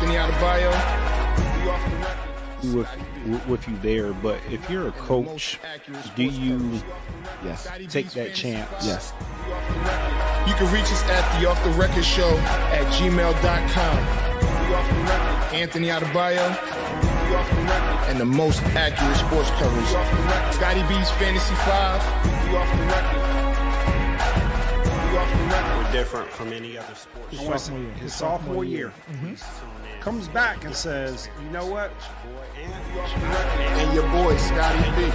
Anthony Adebayo. We off the record. With you there, but if you're a coach, do you take that chance? Yes. You can reach us at the Off the Record Show at gmail.com. Anthony Adebayo and the most accurate sports coverage. Scotty B's Fantasy 5. We off the record. We're different from any other sport. His sophomore year. Comes back and says, you know what? And your boy, Scotty B. We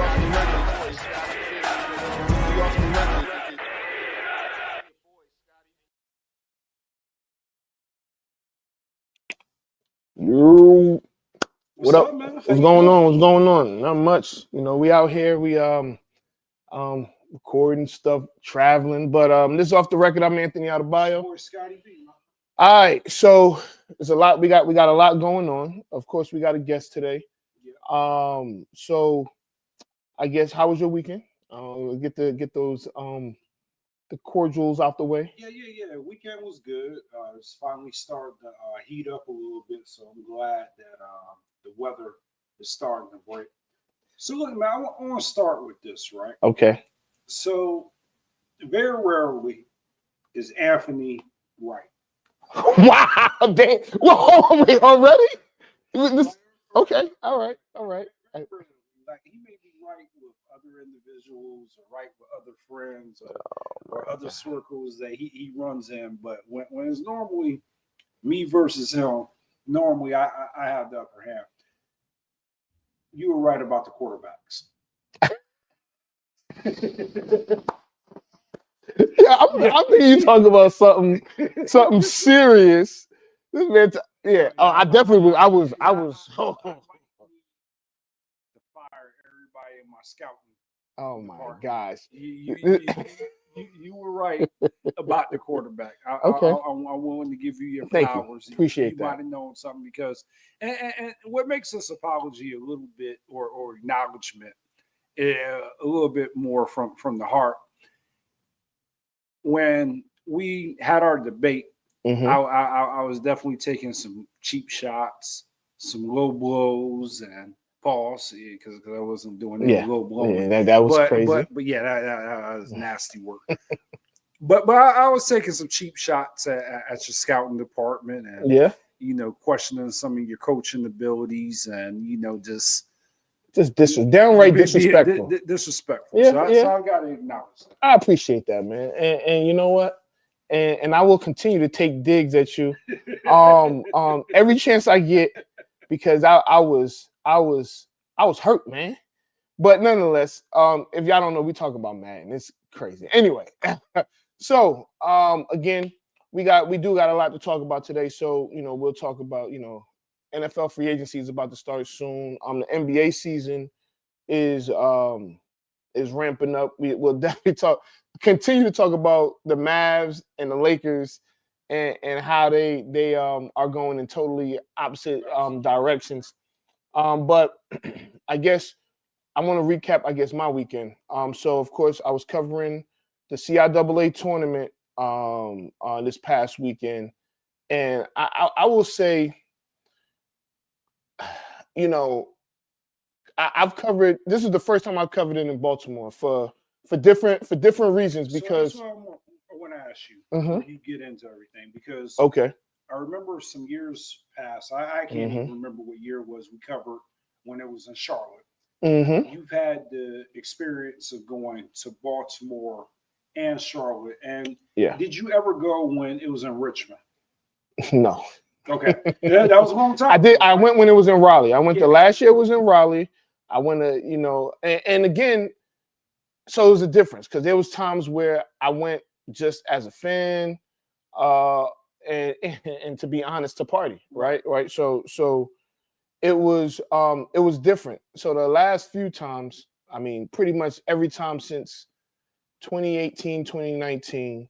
off the record. We off the record. Yo, what up? Man? What's going on? What's going on? Not much. You know, we out here. We recording stuff, traveling. But this is Off the Record. I'm Anthony Adebayo. All right, so there's a lot. We got a lot going on. Of course, we got a guest today. So I guess how was your weekend? Get those the cordials out the way. Yeah. Weekend was good. It's finally started to heat up a little bit, so I'm glad that the weather is starting to break. So look, man, I want to start with this, right? Okay. So very rarely is Anthony right. Wow, dang. Whoa, wait, already? Okay, all right. Like he may be right with other individuals or right with other friends or other circles that he runs in, but when it's normally me versus him, normally I have the upper hand. You were right about the quarterbacks. Yeah, I think you talking about something serious. This man, I definitely was. I was. To fire everybody in my scouting. Oh my gosh! You were right about the quarterback. Okay. I'm willing to give you your Thank flowers. you. Appreciate that. You might have known something because, and what makes this apology a little bit or acknowledgement a little bit more from the heart. When we had our debate, I was definitely taking some cheap shots, some low blows, and pause because I wasn't doing any low blowing. Yeah, that was crazy. But yeah, that was nasty work. but I was taking some cheap shots at your scouting department, and questioning some of your coaching abilities, and just downright disrespectful. Disrespectful. So I got to acknowledge that. I appreciate that, man. And you know what? And I will continue to take digs at you, every chance I get, because I was hurt, man. But nonetheless, if y'all don't know, we talk about Madden. It's crazy. Anyway, so again, we do got a lot to talk about today. So we'll talk about NFL free agency is about to start soon. The NBA season is ramping up. We'll definitely continue to talk about the Mavs and the Lakers and how they are going in totally opposite directions. But I guess I want to recap, my weekend. So of course I was covering the CIAA Tournament this past weekend, and I will say, I've covered. This is the first time I've covered it in Baltimore for different reasons. Because so I want to ask you before you get into everything, because I remember some years past. I can't even remember what year it was. We covered when it was in Charlotte. You've had the experience of going to Baltimore and Charlotte, and did you ever go when it was in Richmond? No. Okay, that was a long time. I did. I went when it was in Raleigh. I went the last year. It was in Raleigh. I went to and again, so it was a difference because there was times where I went just as a fan, and to be honest, to party, right. So it was different. So the last few times, pretty much every time since 2018, 2019,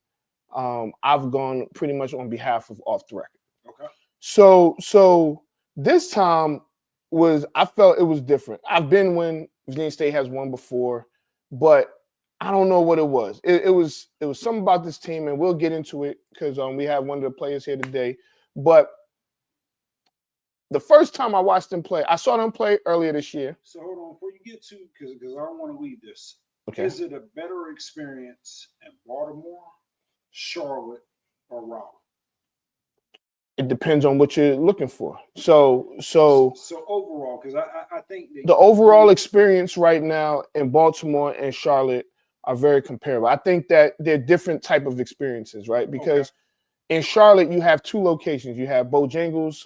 I've gone pretty much on behalf of Off the Record. Okay. So this time I felt it was different. I've been when Virginia State has won before, but I don't know what it was. It was something about this team, and we'll get into it because we have one of the players here today. But the first time I watched them play, I saw them play earlier this year. So hold on, before you get to, because I don't want to leave this. Okay. Is it a better experience in Baltimore, Charlotte, or Raleigh? It depends on what you're looking for. So overall, because I think the overall experience right now in Baltimore and Charlotte are very comparable. I think that they're different type of experiences, right? Because in Charlotte you have two locations. You have Bojangles,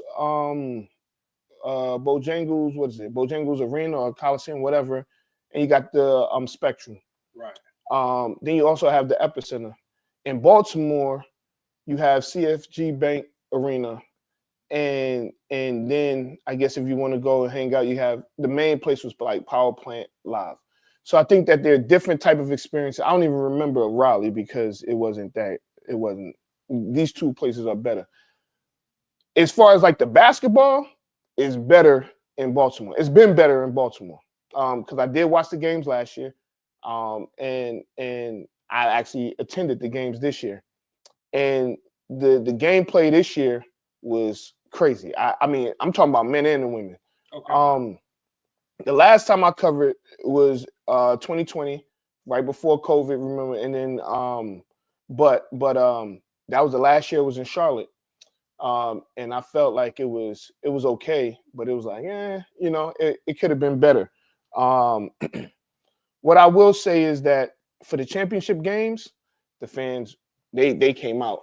what is it? Bojangles Arena or Coliseum, whatever, and you got the Spectrum. Right. Then you also have the Epicenter. In Baltimore, you have CFG Bank Arena, and then I guess if you want to go and hang out, you have the main place was like Power Plant Live. So I think that they're different type of experiences. I don't even remember Raleigh because it wasn't. These two places are better. As far as like the basketball, is better in Baltimore. It's been better in Baltimore because I did watch the games last year, and I actually attended the games this year, and the gameplay this year was crazy. I mean, I'm talking about men and women. Okay. The last time I covered was 2020, right before COVID. Remember, and then but that was the last year. It was in Charlotte, and I felt like it was okay, but it was like, it could have been better. What I will say is that for the championship games, the fans they came out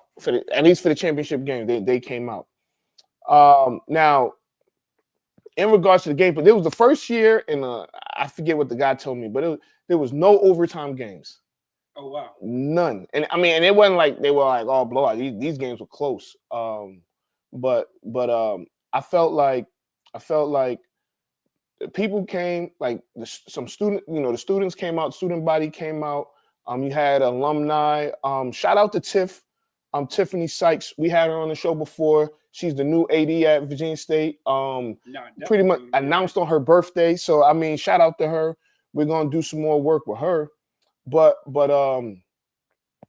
at least for the championship game. They came out. Now, in regards to the game, but it was the first year, and I forget what the guy told me, but there was no overtime games. Oh wow, none. And I mean, and it wasn't like they were like all blowout. These games were close. But I felt like people came, like some student, the students came out, student body came out. You had alumni. Shout out to Tiffany Sykes. We had her on the show before. She's the new AD at Virginia State. Pretty much announced on her birthday. So I mean, shout out to her. We're gonna do some more work with her. But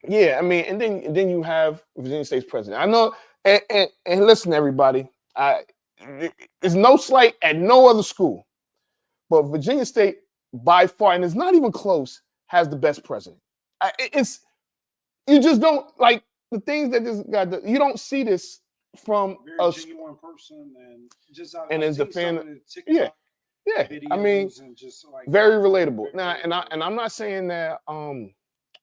yeah, I mean, and then you have Virginia State's president. I know, and listen, everybody, there's no slight at no other school, but Virginia State by far, and it's not even close, has the best president. You just don't like the things that this guy does. You don't see this from a genuine person, and just and as a fan, yeah. I mean, just like very relatable. Now, and I'm not saying that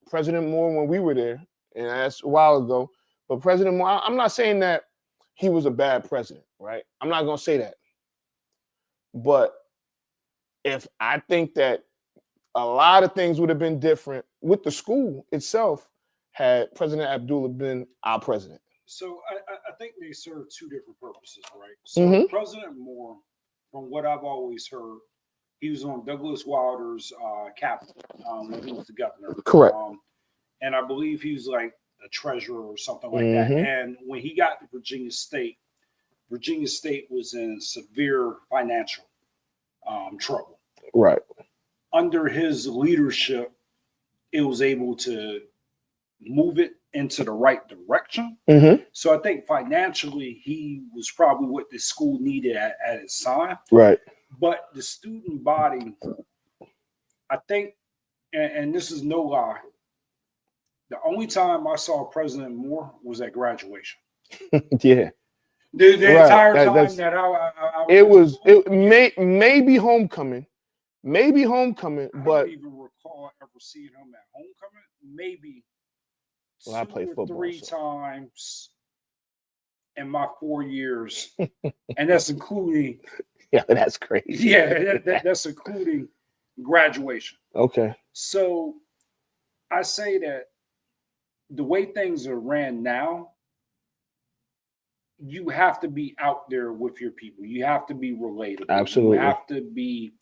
President Moore, when we were there, and that's a while ago, but President Moore, I'm not saying that he was a bad president, right? I'm not gonna say that. But if I think that a lot of things would have been different with the school itself had President Abdullah been our president. So I think they serve two different purposes, right? So President Moore, from what I've always heard, he was on Douglas Wilder's cabinet when he was the governor. Correct. And I believe he was like a treasurer or something like that. And when he got to Virginia State was in severe financial trouble. Right. Under his leadership, it was able to move it into the right direction. So I think financially, he was probably what the school needed at its time. Right. But the student body, I think, and this is no lie, the only time I saw President Moore was at graduation. Yeah. The entire time that I maybe homecoming. Maybe homecoming, but I don't even recall ever seeing him at homecoming. Maybe I played football 3 times in my 4 years, and that's including. Yeah, that's crazy. Yeah, that's including graduation. Okay. So I say that the way things are ran now, you have to be out there with your people. You have to be relatable. Absolutely. You have to be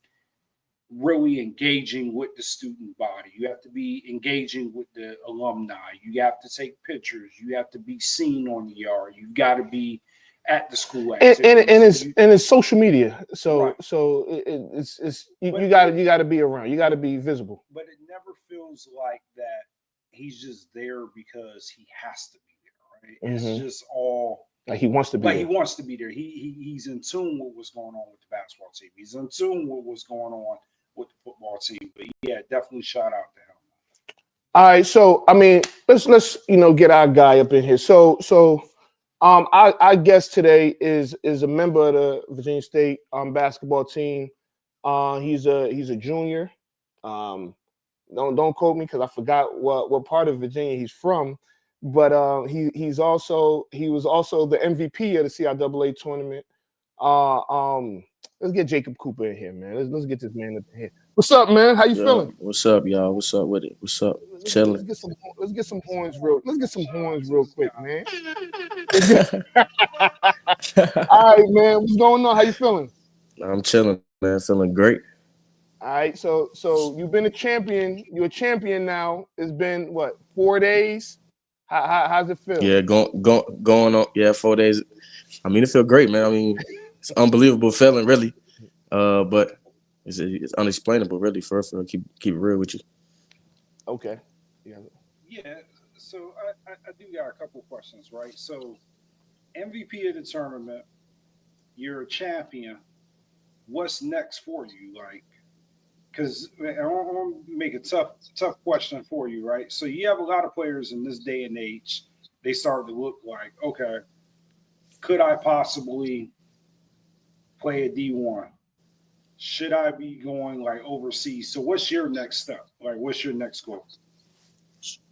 really engaging with the student body. You have to be engaging with the alumni. You have to take pictures. You have to be seen on the yard. You've got to be at the school activities. And it's social media. So right. So you got to be around. You got to be visible. But it never feels like that he's just there because he has to be there, right? It's just all Like he wants to be. Like he wants to be there. He's in tune with what's going on with the basketball team. He's in tune with what's going on with the football team. But yeah, definitely shout out to him. All right, so I mean, let's get our guy up in here. So our guest today is a member of the Virginia State basketball team. He's a junior. Don't quote me because I forgot what part of Virginia he's from, but he was also the MVP of the CIAA Tournament. Let's get Jacob Cooper in here, man. Let's get this man up in here. What's up, man? How you feeling? What's up, y'all? What's up with it? What's up? Chilling. Let's get some horns real quick, man. All right, man. What's going on? How you feeling? I'm chilling, man. Feeling great. All right, so you've been a champion. You're a champion now. It's been what, 4 days? How's it feel? Yeah, going on. Yeah, 4 days. I mean, it feels great, man. I mean, it's an unbelievable feeling, really. But it's unexplainable, really. For keep it real with you. Okay. Yeah. So I do got a couple of questions, right? So MVP of the tournament, you're a champion. What's next for you, like? Because I want to make a tough question for you, right? So you have a lot of players in this day and age. They start to look like, okay, could I possibly play a D1? Should I be going like overseas? So what's your next step? Like, what's your next goal?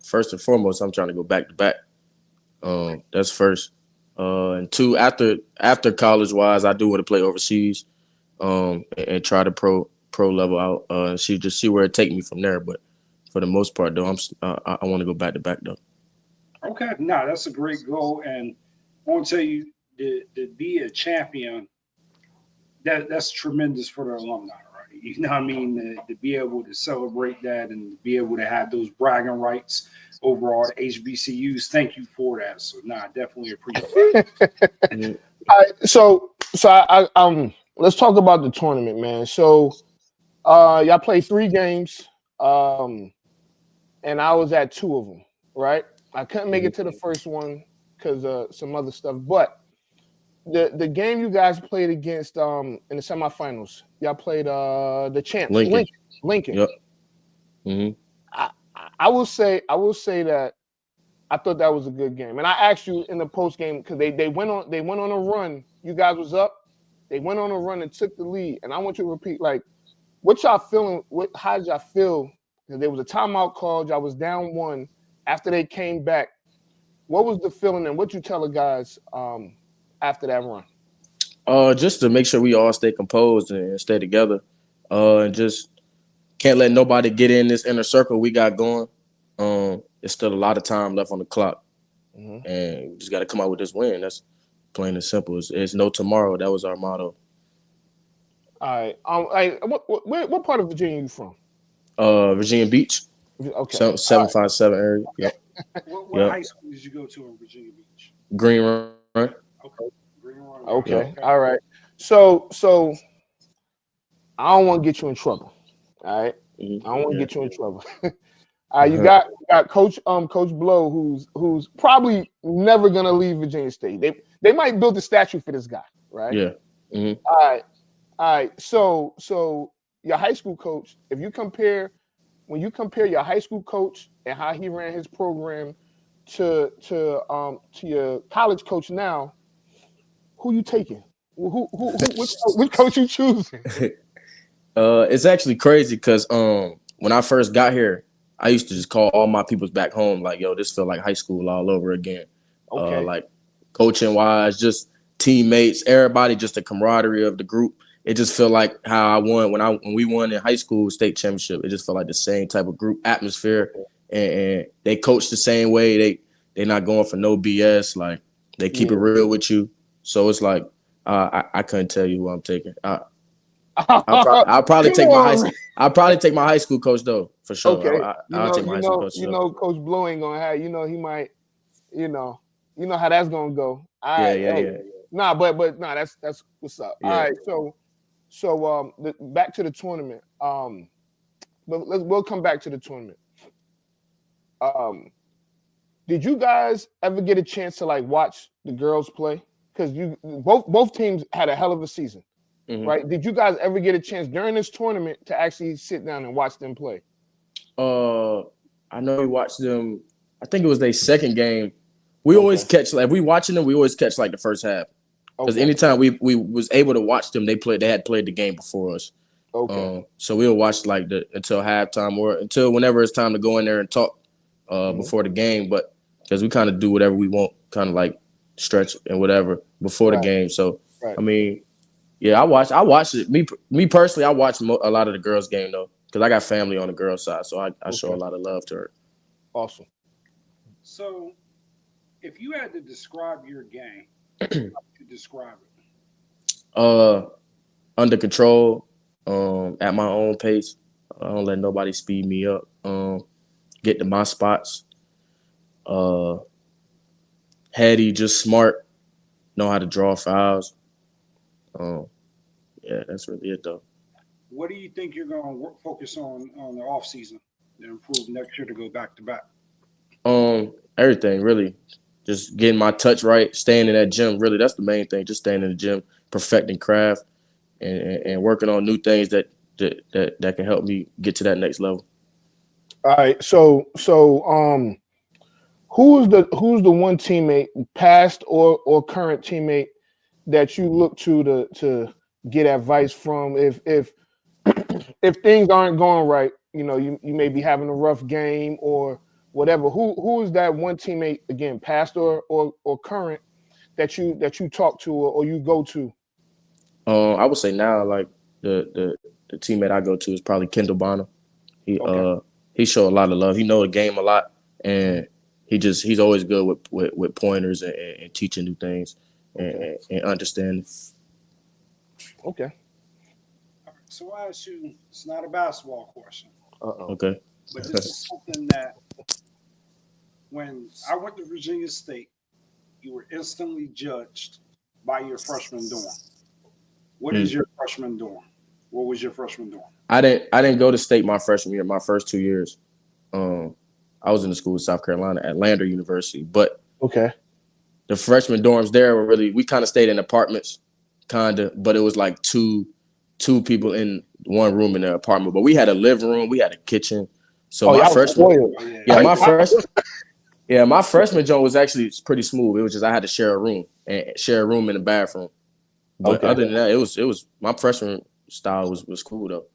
First and foremost, I'm trying to go back to back. That's first. And two, after college wise, I do want to play overseas. And try to pro level out and see where it take me from there. But for the most part, though, I want to go back to back though. Okay, that's a great goal, and I want to tell you to be a champion. That's tremendous for the alumni, right? You know what I mean? To be able to celebrate that and to be able to have those bragging rights over all the HBCUs. Thank you for that. So, I definitely appreciate it. All right, so I let's talk about the tournament, man. So, y'all played 3 games, and I was at 2 of them, right? I couldn't make it to the first one because of some other stuff. But the game you guys played against in the semifinals, y'all played the champ Lincoln. Yep. Mm-hmm. I will say that I thought that was a good game, and I asked you in the post game because they went on a run. You guys was up. They went on a run and took the lead. And I want you to repeat, like, what y'all feeling? How did y'all feel? There was a timeout called. Y'all was down 1 after they came back. What was the feeling, and what you tell the guys after that run? Just to make sure we all stay composed and stay together, and just can't let nobody get in this inner circle we got going. There's still a lot of time left on the clock, and we just got to come out with this win. That's plain and simple. It's no tomorrow. That was our motto. All right. What part of Virginia are you from? Virginia Beach. Okay. 757 area. Yep. What high school did you go to in Virginia Beach? Green Run. Okay. Green Run. Okay. All right. So I don't want to get you in trouble. All right. Mm-hmm. I don't want to get you in trouble. You got Coach Blow, who's probably never gonna leave Virginia State. They might build a statue for this guy, right? Yeah. Mm-hmm. All right. So your high school coach, when you compare your high school coach and how he ran his program to your college coach now, who you taking? Which coach you choosing? It's actually crazy because when I first got here, I used to just call all my peoples back home like, yo, this feel like high school all over again. Okay. Like coaching wise, just teammates, everybody, just the camaraderie of the group. It just felt like how I won when we won in high school state championship. It just felt like the same type of group atmosphere, and they coach the same way. They're not going for no BS. Like they keep it real with you. So it's like I couldn't tell you who I'm taking. I'll probably take my high school coach though, for sure. Okay. I'll take my high school coach. Coach Blow ain't gonna have. He might. You know how that's gonna go. Yeah. Nah, but that's what's up. Yeah. All right. So back to the tournament. But we'll come back to the tournament. Did you guys ever get a chance to like watch the girls play? Because you both teams had a hell of a season, right? Did you guys ever get a chance during this tournament to actually sit down and watch them play? I know we watched them. I think it was their second game. We always catch like we watching them. We always catch like the first half because anytime we was able to watch them, they had played the game before us. So we'll watch like until halftime or until whenever it's time to go in there and talk before the game. But because we kind of do whatever we want, kind of like stretch and whatever before the game. So I mean, yeah, I watched it. Me personally, I watched a lot of the girls' game though because I got family on the girls' side, so I show a lot of love to her. Awesome. So, if you had to describe your game, how would you describe it? Under control, at my own pace. I don't let nobody speed me up. Get to my spots. Heady, just smart. Know how to draw fouls. Yeah, that's really it though. What do you think you're going to focus on the off season to improve next year to go back to back? Everything really. Just getting my touch right, staying in that gym. Really, that's the main thing. Just staying in the gym, perfecting craft, and working on new things that can help me get to that next level. All right. So who's the one teammate, past or current teammate, that you look to get advice from if things aren't going right? You know, you may be having a rough game or whatever. Who is that one teammate, again, past or current, that you talk to or you go to? I would say now, like the teammate I go to is probably Kendall Bonner. He show a lot of love. He know the game a lot, and he's always good with pointers and teaching new things and understanding. Okay. All right, so I ask you, it's not a basketball question. Okay. But this is something that when I went to Virginia State, you were instantly judged by your freshman dorm. What is your freshman dorm? What was your freshman dorm? I didn't go to State my freshman year. My first 2 years, I was in the school in South Carolina at Lander University. But the freshman dorms there were really, we kind of stayed in apartments, but it was like two people in one room in the apartment. But we had a living room, we had a kitchen. So my freshman joint was actually pretty smooth. It was just I had to share a room in the bathroom. But other than that, it was my freshman style was cool though.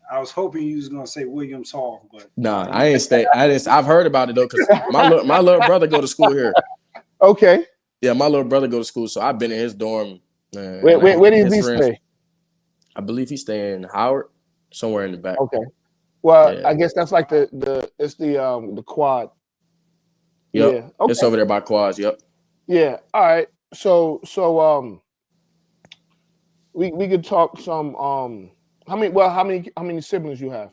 I was hoping you was gonna say Williams Hall, but nah, I ain't stay. I've heard about it though, because my little brother go to school here. Okay. Yeah, my little brother go to school, so I've been in his dorm. Man, where does he stay? I believe he's staying in Howard, somewhere in the back. Okay. Well, yeah. I guess that's like the quad. Yep. Yeah. Okay. It's over there by quads. Yep. Yeah. All right. So we could talk some how many siblings you have?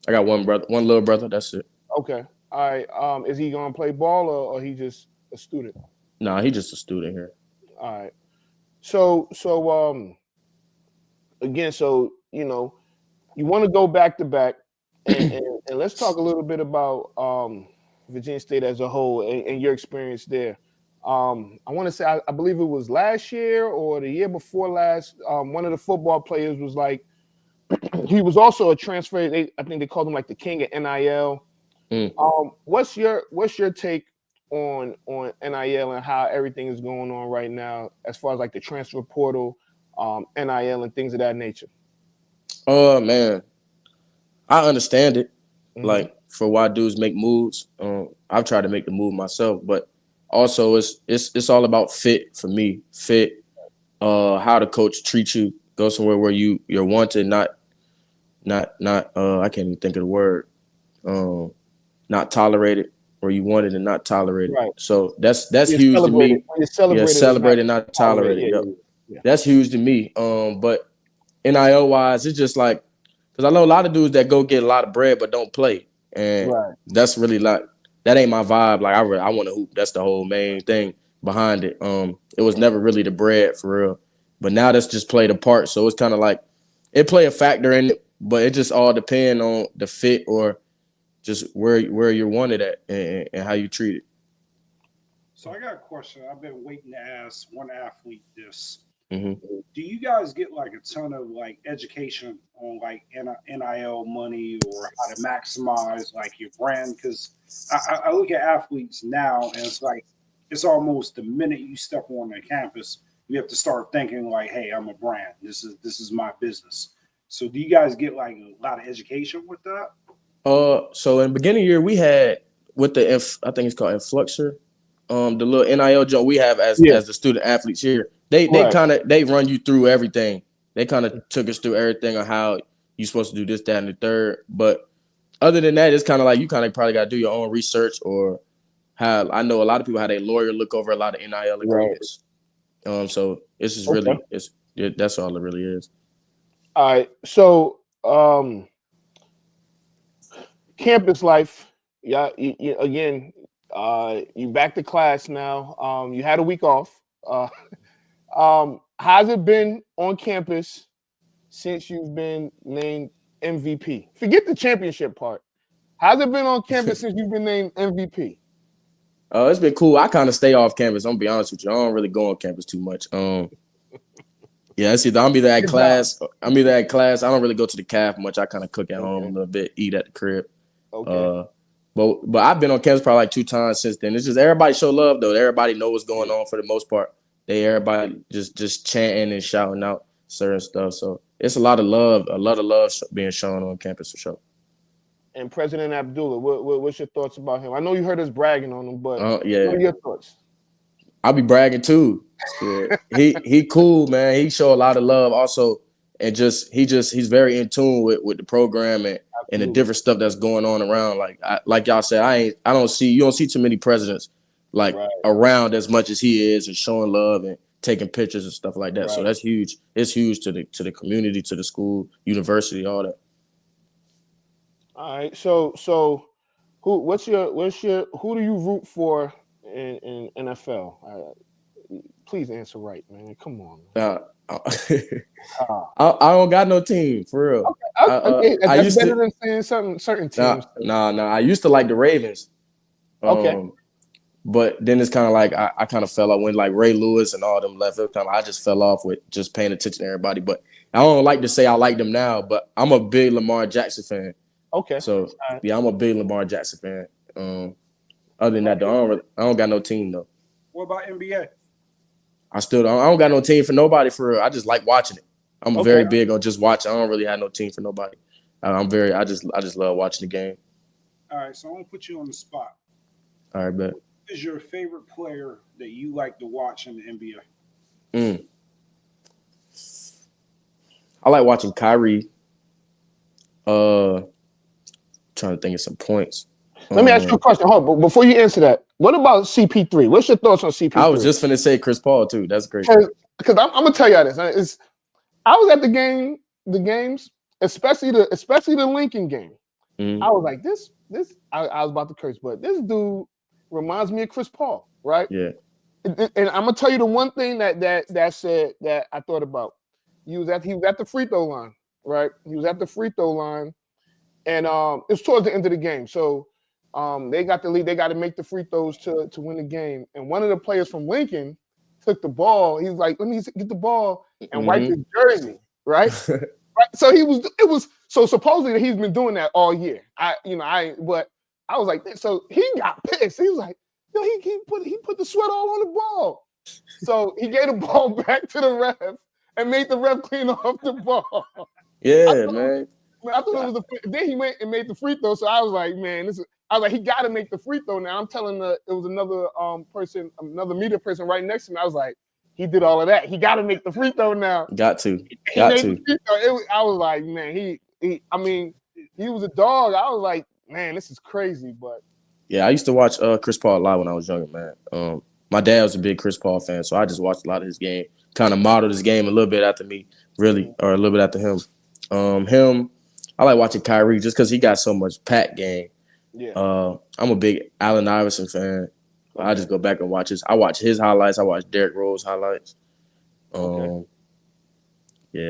I got one little brother. That's it. Okay. All right. Is he gonna play ball or he just a student? Nah, he just a student here. All right. So again, you know, you want to go back to back, and let's talk a little bit about Virginia State as a whole and your experience there. I want to say I believe it was last year or the year before last. One of the football players was like, he was also a transfer. I think they called him like the king of NIL. What's your take on NIL and how everything is going on right now as far as like the transfer portal, NIL and things of that nature? Oh man, I understand it. Mm-hmm. Like for why dudes make moves. I've tried to make the move myself, but also it's all about fit for me. Fit, how the coach treats you. Go somewhere where you're wanted, not I can't even think of the word. Not tolerated, or you wanted and not tolerated. Right. So that's huge to me. Yeah, celebrated, not tolerated. Yep. Yeah. That's huge to me. But NIL wise, it's just like, because I know a lot of dudes that go get a lot of bread but don't play, and that's really like, that ain't my vibe. Like I want to hoop. That's the whole main thing behind it. It was never really the bread for real, but now that's just played a part. So it's kind of like it play a factor in it, but it just all depend on the fit or just where you're wanted at and how you treat it. So I got a question. I've been waiting to ask one athlete this. Mm-hmm. Do you guys get like a ton of like education on like NIL money or how to maximize like your brand? Because I look at athletes now and it's like it's almost the minute you step on the campus, you have to start thinking like, hey, I'm a brand. This is my business. So do you guys get like a lot of education with that? So in the beginning of the year, we had with the I think it's called Influxer, the little NIL job we have as the student athletes here. They run you through everything. They kind of took us through everything on how you're supposed to do this, that, and the third. But other than that, it's kind of like you kind of probably got to do your own research or have. I know a lot of people how their lawyer look over a lot of NIL agreements. So it's just really that's all it really is. All right. So campus life. Yeah. You back to class now. You had a week off. How's it been on campus since you've been named MVP? Forget the championship part. How's it been on campus since you've been named MVP? It's been cool. I kind of stay off campus. I'm gonna be honest with you. I don't really go on campus too much. It's either I'm either at class. I don't really go to the caf much. I kind of cook at home a little bit, eat at the crib. Okay. But I've been on campus probably like 2 times since then. It's just everybody show love though. Everybody know what's going on for the most part. Everybody just chanting and shouting out certain stuff. So it's a lot of love being shown on campus for sure. And President Abdullah, what's your thoughts about him? I know you heard us bragging on him, but what are your thoughts? I'll be bragging too. Yeah. he cool, man. He show a lot of love also, and he's very in tune with the program and the different stuff that's going on around. Like y'all said, you don't see too many presidents around as much as he is and showing love and taking pictures and stuff like that. Right. So that's huge. It's huge to the community, to the school, university, all that. All right. So who do you root for in NFL? Please answer right, man. Come on. I don't got no team for real. Okay. That's better than saying certain teams. Nah. I used to like the Ravens. Okay. But then it's kind of like I kind of fell off when like Ray Lewis and all them left. I just fell off with just paying attention to everybody. But I don't like to say I like them now. But I'm a big Lamar Jackson fan. Okay. So I'm a big Lamar Jackson fan. Other than that, though, I don't got no team though. What about NBA? I don't got no team for nobody for real. I just like watching it. I'm very big on just watching. I don't really have no team for nobody. I just love watching the game. All right, so I'm gonna put you on the spot. All right, bet. Who is your favorite player that you like to watch in the NBA? I like watching Kyrie. Trying to think of some points. Let me ask you a question. Hold on, before you answer that, what about CP3? What's your thoughts on CP3? I was just finna say Chris Paul too. That's great. Because I'm gonna tell y'all this. I was at the games, especially the Lincoln game. I was like, this. I was about to curse, but this dude reminds me of Chris Paul, right? Yeah. And I'm gonna tell you the one thing that said that I thought about. He was at the free throw line, right? He was at the free throw line, and it was towards the end of the game. So they got the lead. They got to make the free throws to win the game. And one of the players from Lincoln took the ball. He was like, "Let me get the ball," and wiped his jersey, right? Right. So it was so supposedly he's been doing that all year. But I was like, so he got pissed. He was like, "Yo, he put the sweat all on the ball." So he gave the ball back to the ref and made the ref clean off the ball. Yeah, man. I thought it was then he went and made the free throw. So I was like, man, I was like, he got to make the free throw now. I'm telling it was another person, another media person right next to me. I was like, he did all of that. He got to make the free throw now. Got to. I was like, man, he was a dog. I was like, man, this is crazy. But yeah, I used to watch Chris Paul a lot when I was younger, man. My dad was a big Chris Paul fan, so I just watched a lot of his game. Kind of modeled his game a little bit after me, really, or a little bit after him. I like watching Kyrie just because he got so much packed game. Yeah. I'm a big Allen Iverson fan. I just go back and watch I watch his highlights. I watch Derrick Rose highlights. Yeah,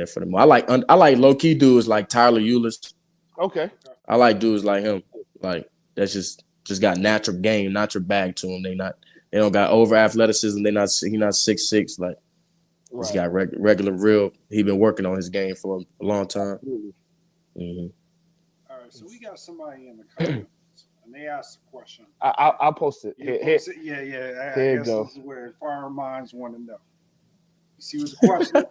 for the most. I like low key dudes like Tyler Eulis. Okay. I like dudes like him. Like that's just got natural game, natural bag to them. They don't got over athleticism. He not 6'6". Like he's got regular real. He been working on his game for a long time. Mm-hmm. All right, so we got somebody in the comments, and they asked a question. I'll post it. Yeah. I guess go. This is where fire minds want to know. You see what the question?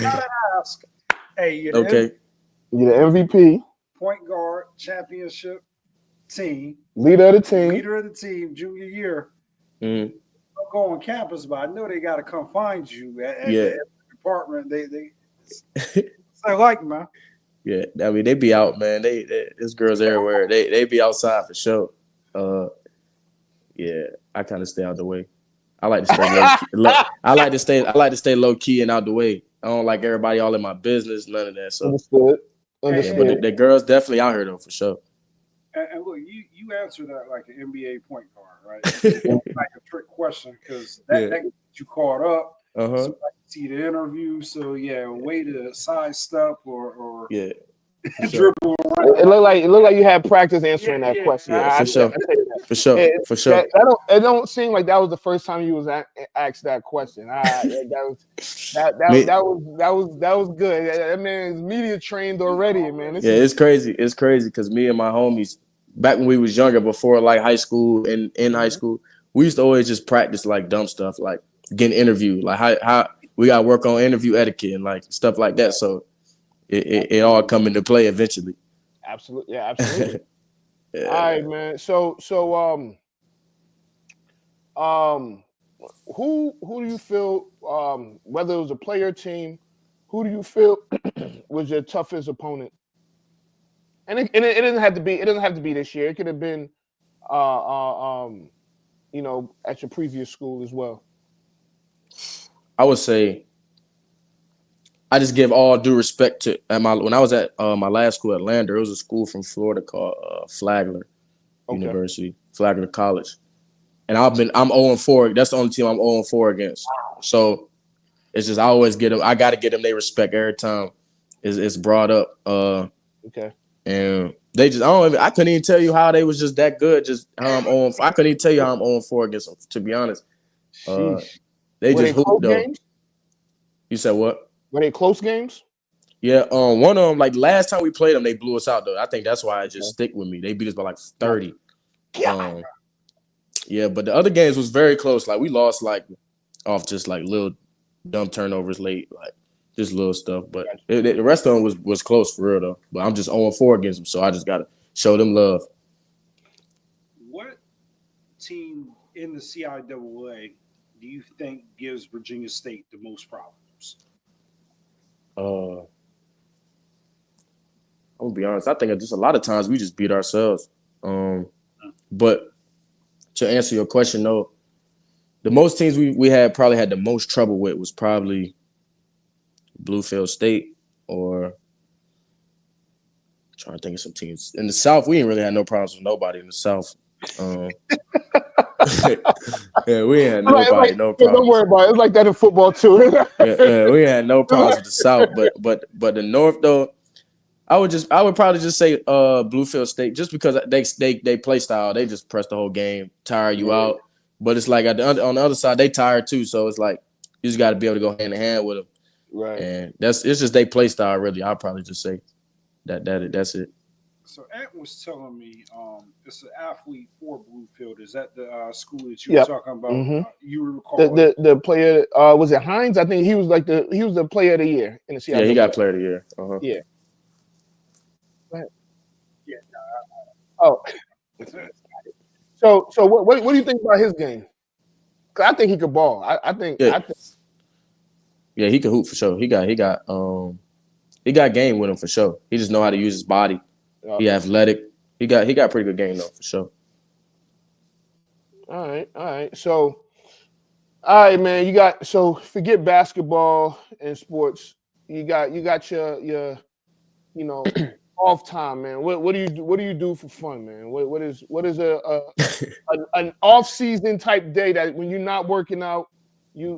Gotta ask. Hey, you're the MVP, point guard, championship team, leader of the team, junior year. Mm-hmm. Don't go on campus, but I know they got to come find you at the department. They like, man. Yeah, I mean they be out, man. There's girls everywhere. They be outside for sure. Yeah, I kind of stay out the way. I like to stay low key. I like to stay low key and out the way. I don't like everybody all in my business, none of that. So understood. Yeah, but the girls definitely out here though for sure. And look, you answer that like an NBA point guard, right? Like a trick question because that gets you caught up. Somebody see the interview, so way to sidestep or dribble around. It looked like you had practice answering that question. Yeah, for sure. It don't seem like that was the first time you was asked that question. That was good. That man is media trained already, man. It's crazy. It's crazy because me and my homies back when we was younger, before like high school and in high school, we used to always just practice like dumb stuff, like getting interviewed, like how we got to work on interview etiquette and like stuff like that. So it all come into play eventually. Absolutely. All right, man. So who do you feel, whether it was a player team, who do you feel was your toughest opponent? And it doesn't have to be this year. It could have been at your previous school as well. I would say I just give all due respect to when I was at my last school at Lander. It was a school from Florida called Flagler University, Flagler College, and I'm 0-4. That's the only team I'm 0-4 against. So it's just I always get them. I got to get them their respect every time it's brought up. And they just I couldn't even tell you how they was just that good. Just how I'm 0. I couldn't even tell you how I'm 0-4 against them. To be honest, they just hooped though. You said what? Were they close games? Yeah, one of them, like last time we played them, they blew us out though. I think that's why it just stick with me. They beat us by like 30. But the other games was very close. Like we lost like off just like little dumb turnovers late, like just little stuff. But the rest of them was close for real though. But I'm just 0-4 against them, so I just gotta show them love. What team in the CIAA do you think gives Virginia State the most problems? I'm gonna be honest. I think just a lot of times we just beat ourselves. But to answer your question, though, the most teams we probably had the most trouble with was probably Bluefield State, or I'm trying to think of some teams in the South. We didn't really have no problems with nobody in the South. We had no problems. Don't worry about it. It's like that in football too. We had no problems with the South, but the North though, I would probably just say Bluefield State, just because they play style. They just press the whole game, tire you out. But it's like on the other side, they tired too. So it's like you just got to be able to go hand in hand with them. Right. And it's just they play style. Really, I'll probably just say that's it. So Ant was telling me it's an athlete for Bluefield. Is that the school that you were talking about? Mm-hmm. You recall the player was it Hines? I think he was the player of the year in the CIAA. Yeah, he got player of the year. Yeah. So what do you think about his game? Cause I think he could ball. I think. Yeah, he can hoop for sure. He got game with him for sure. He just know how to use his body. He athletic. He got pretty good game though for sure. All right. So, all right, man. Forget basketball and sports. You got your off time, man. What do you do for fun, man? What is an off season type day that when you're not working out, you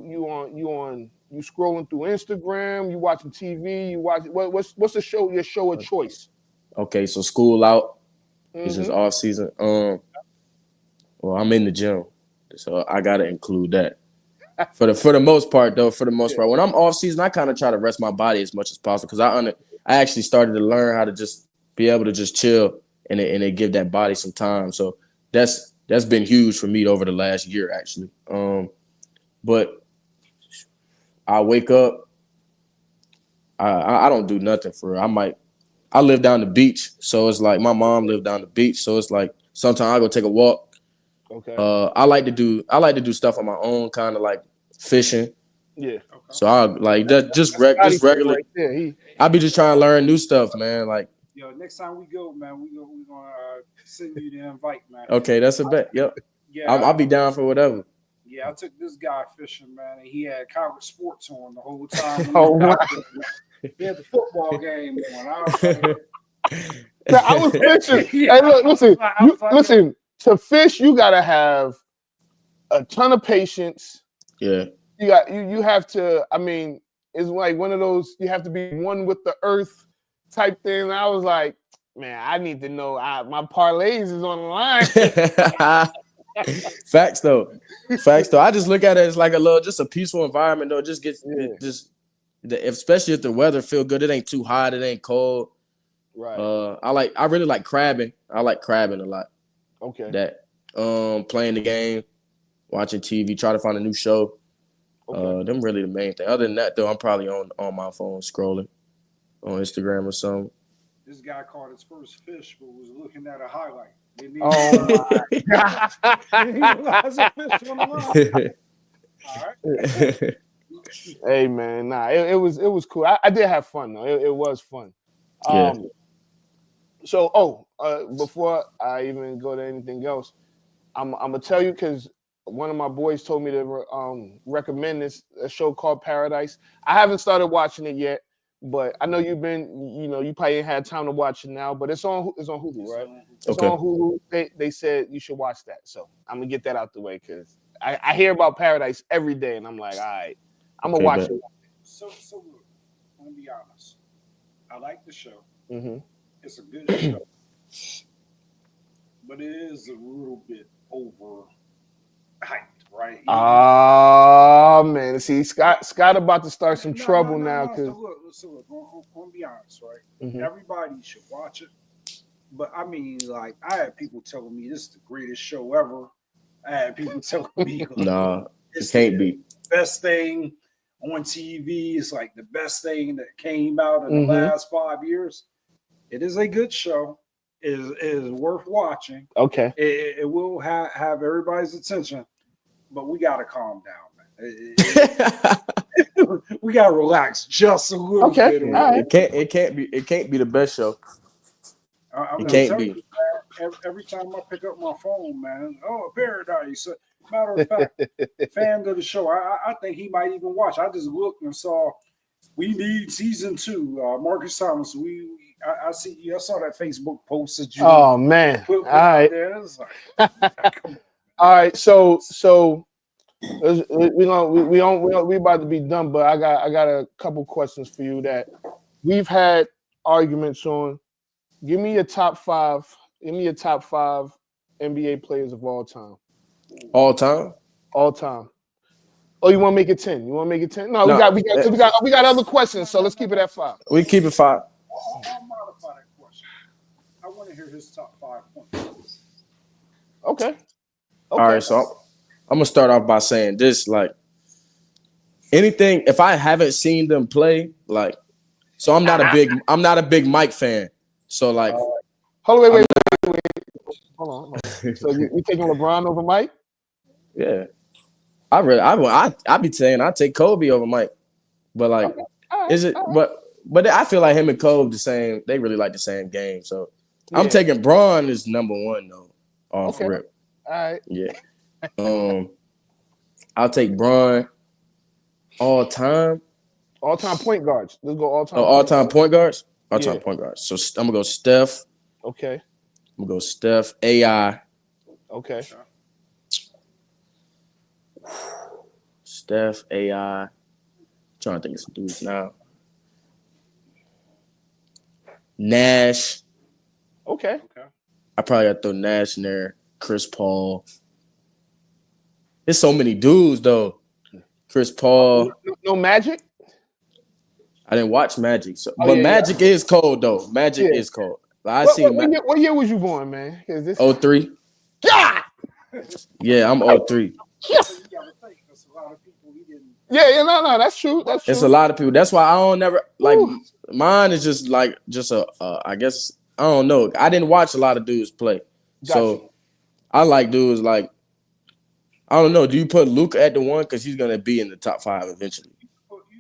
scrolling through Instagram, you watching TV, you watch what's your show of choice? Okay, so school out. It's just off season. Well, I'm in the gym, so I gotta include that. For the most part, though, when I'm off season, I kind of try to rest my body as much as possible because I actually started to learn how to just be able to just chill and it give that body some time. So that's been huge for me over the last year, actually. But I wake up, I don't do nothing for real. I live down the beach, so it's like my mom lived down the beach, so it's like sometimes I go take a walk. Okay. I like to do stuff on my own, kind of like fishing. Yeah. Okay. So I like that just regular. Right there. I be just trying to learn new stuff, man. Like, yo, next time we go, man, we gonna send you the invite, man. Okay, that's a bet. Yep. Yeah, I'll be down for whatever. Yeah, I took this guy fishing, man, and he had college sports on the whole time. He had the football game on. I was fishing. Hey, look, listen. To fish, you gotta have a ton of patience. Yeah. You have to. I mean, it's like one of those. You have to be one with the earth type thing. And I was like, man, I need to know. My parlays is on the line. Facts though. I just look at it as like just a peaceful environment though. It just gets especially if the weather feel good. It ain't too hot. It ain't cold. Right. I really like crabbing. I like crabbing a lot. Okay. That playing the game, watching TV, try to find a new show. Okay. Them really the main thing. Other than that though, I'm probably on my phone scrolling on Instagram or something. This guy caught his first fish, but was looking at a highlight. Oh my God! All right. Hey man, nah, it was cool. I did have fun though. It was fun. Yeah. So, before I even go to anything else, I'm gonna tell you because one of my boys told me to recommend a show called Paradise. I haven't started watching it yet, but I know you probably ain't had time to watch it now. But it's on Hulu, right? It's on Hulu. They said you should watch that, so I'm gonna get that out the way because I hear about Paradise every day, and I'm like, all right, I'm gonna watch it. So good. I'm gonna be honest. I like the show. Mm-hmm. It's a good show, but it is a little bit over hyped, right? Oh man, see Scott about to start some trouble now because look, I'm gonna be honest, right? Mm-hmm. Everybody should watch it, but I mean, like I had people telling me this is the greatest show ever. I had people telling me, nah, it can't be best thing on TV. It's like the best thing that came out in the last 5 years. It is a good show. It is worth watching. Okay. It will have everybody's attention, but we got to calm down, man. We got to relax just a little bit. Right. It can't be the best show. It can't be. You, every time I pick up my phone, man, Paradise. Matter of fact, fan of the show. I think he might even watch. I just looked and saw we need season 2. Marcus Thomas. I saw that Facebook post that you. Oh man! Put all right. There. Like, all right. So we about to be done, but I got a couple questions for you that we've had arguments on. Give me your top 5. Give me your top 5 NBA players of all time. All time. All time. Oh, you want to make it 10? You want to make it 10? No, we got other questions, so let's keep it at 5. We keep it 5. I'll modify that question. I want to hear his top 5 points. Okay. All right, so I'm gonna start off by saying this: like anything, if I haven't seen them play, like, so I'm not a big Mike fan. So like, hold on, wait. Hold on. So you taking LeBron over Mike? Yeah, I be saying I take Kobe over Mike, but like, is it? But I feel like him and Kobe the same. They really like the same game. So I'm taking Bron as number 1 though. Off rip. All right. Yeah. I'll take Bron. All time point guards. Let's go all time. All time point guards. All time point guards. So I'm gonna go Steph. Okay. I'm gonna go Steph. AI. Okay. Steph. AI. Trying to think of some dudes now. Nash. Okay. I probably got to throw Nash in there, Chris Paul. There's so many dudes, though. Chris Paul. No Magic? I didn't watch Magic. But Magic is cold, though. Magic is cold. Like, what year was you born, man? 03. God! Yeah, I'm 03. Yeah, no, that's true. It's a lot of people. That's why I don't never like mine is just I guess I don't know. I didn't watch a lot of dudes play. So I like dudes like I don't know. Do you put Luka at the 1 because he's gonna be in the top 5 eventually? You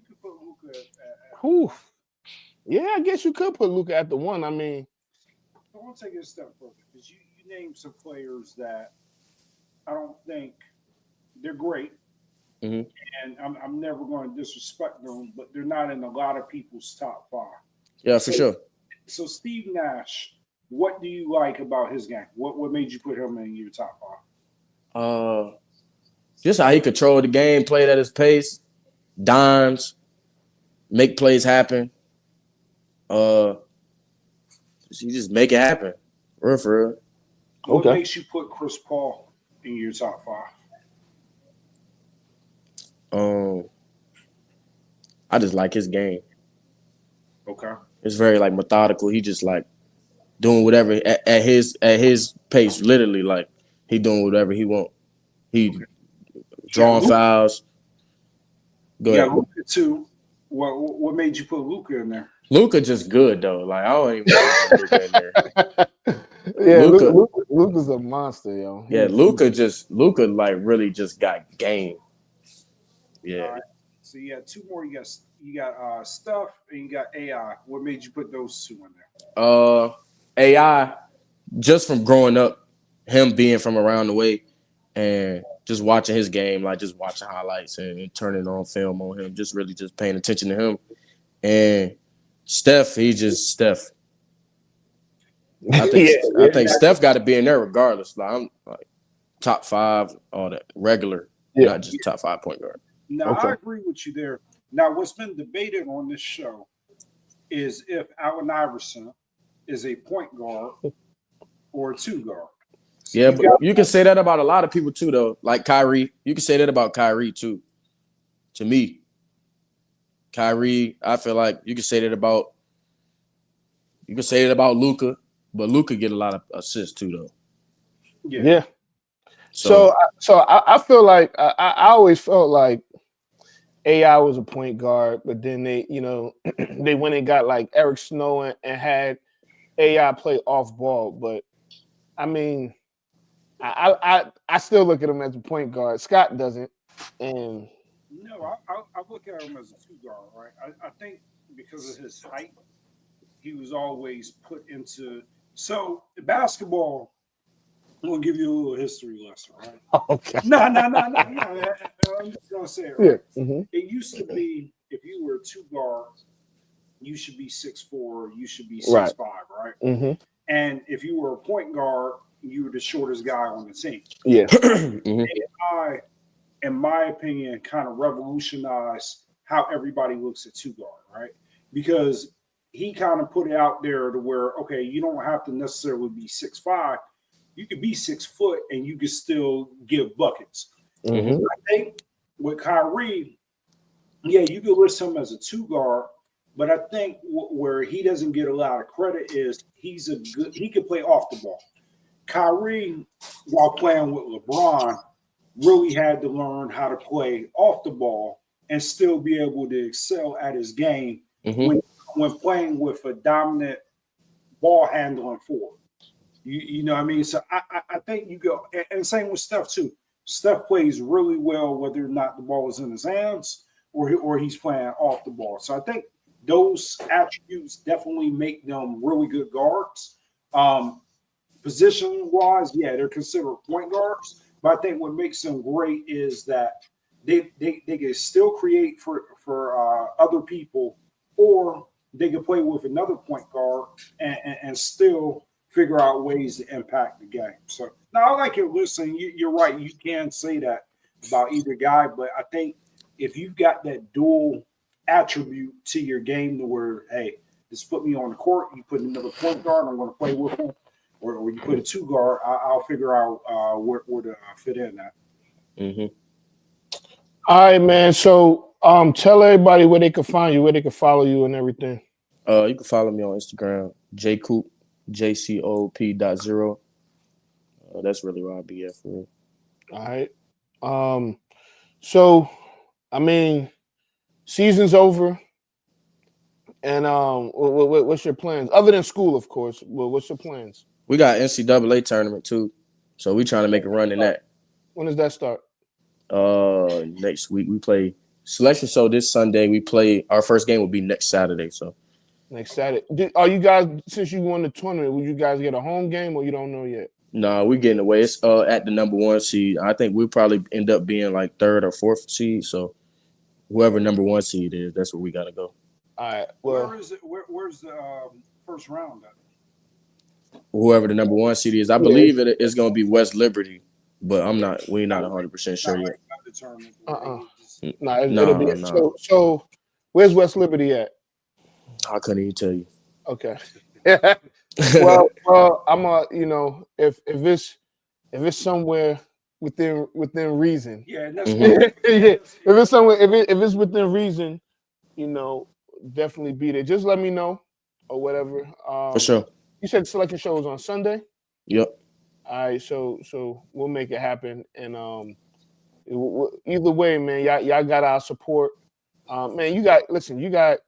could put Luka at yeah, I guess you could put Luka at the 1. I mean, I want to take it a step further because you named some players that I don't think they're great. Mm-hmm. And I'm never going to disrespect them, but they're not in a lot of people's top 5. Yeah, for sure. So Steve Nash, what do you like about his game? What made you put him in your top 5? Just how he controlled the game, played at his pace, dimes, make plays happen. He just make it happen. For real. What makes you put Chris Paul in your top 5? I just like his game. Okay. It's very like methodical. He just like doing whatever at his pace. Literally, like he doing whatever he want. He drawing fouls. Go ahead. Luka too. What made you put Luka in there? Luka just good though. Like I don't even put Luka in there. Yeah, Luka's a monster, yo. Yeah, Luka like really just got game. Yeah. Right. So you got 2 more. You got Steph and you got AI. What made you put those 2 in there? AI, just from growing up, him being from around the way, and just watching his game, like just watching highlights and turning on film on him, just really just paying attention to him. And Steph, he's just Steph. I think Steph got to be in there regardless. Like I'm like top 5, all that regular, not just top 5 point guard. Now, I agree with you there. Now, what's been debated on this show is if Allen Iverson is a point guard or a 2 guard. So yeah, but you can say that about a lot of people too, though. Like Kyrie. You can say that about Kyrie too. To me, Kyrie, I feel like you can say that about Luka, but Luka get a lot of assists too, though. Yeah. So I feel like I always felt like AI was a point guard, but then they they went and got like Eric Snow and had AI play off ball. But I mean, I still look at him as a point guard. Scott doesn't, and no, I look at him as a 2 guard, right? I think because of his height, he was always put into basketball. I'm gonna give you a little history lesson, right? Okay. No. I'm just gonna say it, right? Yeah. Mm-hmm. It used to be if you were a 2 guard, you should be 6'4", you should be 6'5", right? Mm-hmm. And if you were a point guard, you were the shortest guy on the team. Yeah. Mm-hmm. AI, in my opinion, kind of revolutionized how everybody looks at 2 guard, right? Because he kind of put it out there to where, okay, you don't have to necessarily be 6'5". You could be 6 foot and you could still give buckets. Mm-hmm. I think with Kyrie, yeah, you could list him as a 2 guard, but I think where he doesn't get a lot of credit is he could play off the ball. Kyrie, while playing with LeBron, really had to learn how to play off the ball and still be able to excel at his game when playing with a dominant ball handling forward. You know what I mean? So I think you go, and same with Steph too. Steph plays really well whether or not the ball is in his hands or he's playing off the ball. So I think those attributes definitely make them really good guards. Position-wise, yeah, they're considered point guards. But I think what makes them great is that they can still create for other people, or they can play with another point guard and still figure out ways to impact the game. So now I like your listening. You're right. You can say that about either guy, but I think if you've got that dual attribute to your game to where, hey, just put me on the court, you put another point guard, I'm going to play with him. or you put a 2 guard, I'll figure out where to fit in that. Mm-hmm. All right, man. So tell everybody where they can find you, where they can follow you and everything. You can follow me on Instagram, jcoop, JCOP.0. That's really where I'll be at for real. All right. So I mean, season's over. And what's your plans? Other than school, of course. Well, what's your plans? We got NCAA tournament too. So we trying to make a run in that. When does that start? Next week we play selection show this Sunday. We play our first game will be next Saturday. So next Saturday. Are you guys, since you won the tournament, will you guys get a home game or you don't know yet? No, we're getting away. It's at the number 1 seed. I think we'll probably end up being like 3rd or 4th seed. So whoever number 1 seed is, that's where we gotta go. All right. Well, where is it? Where's the first round at? Whoever the number 1 seed is, I believe it is gonna be West Liberty, but we're not 100% sure yet. It'll be. So where's West Liberty at? I couldn't even tell you. Okay. well, I'm if it's somewhere within reason. Yeah, that's If it's somewhere, if it's within reason, definitely be there. Just let me know or whatever. For sure. You said selection show is on Sunday? Yep. All right, so we'll make it happen. And either way, man, y'all got our support. Man, you got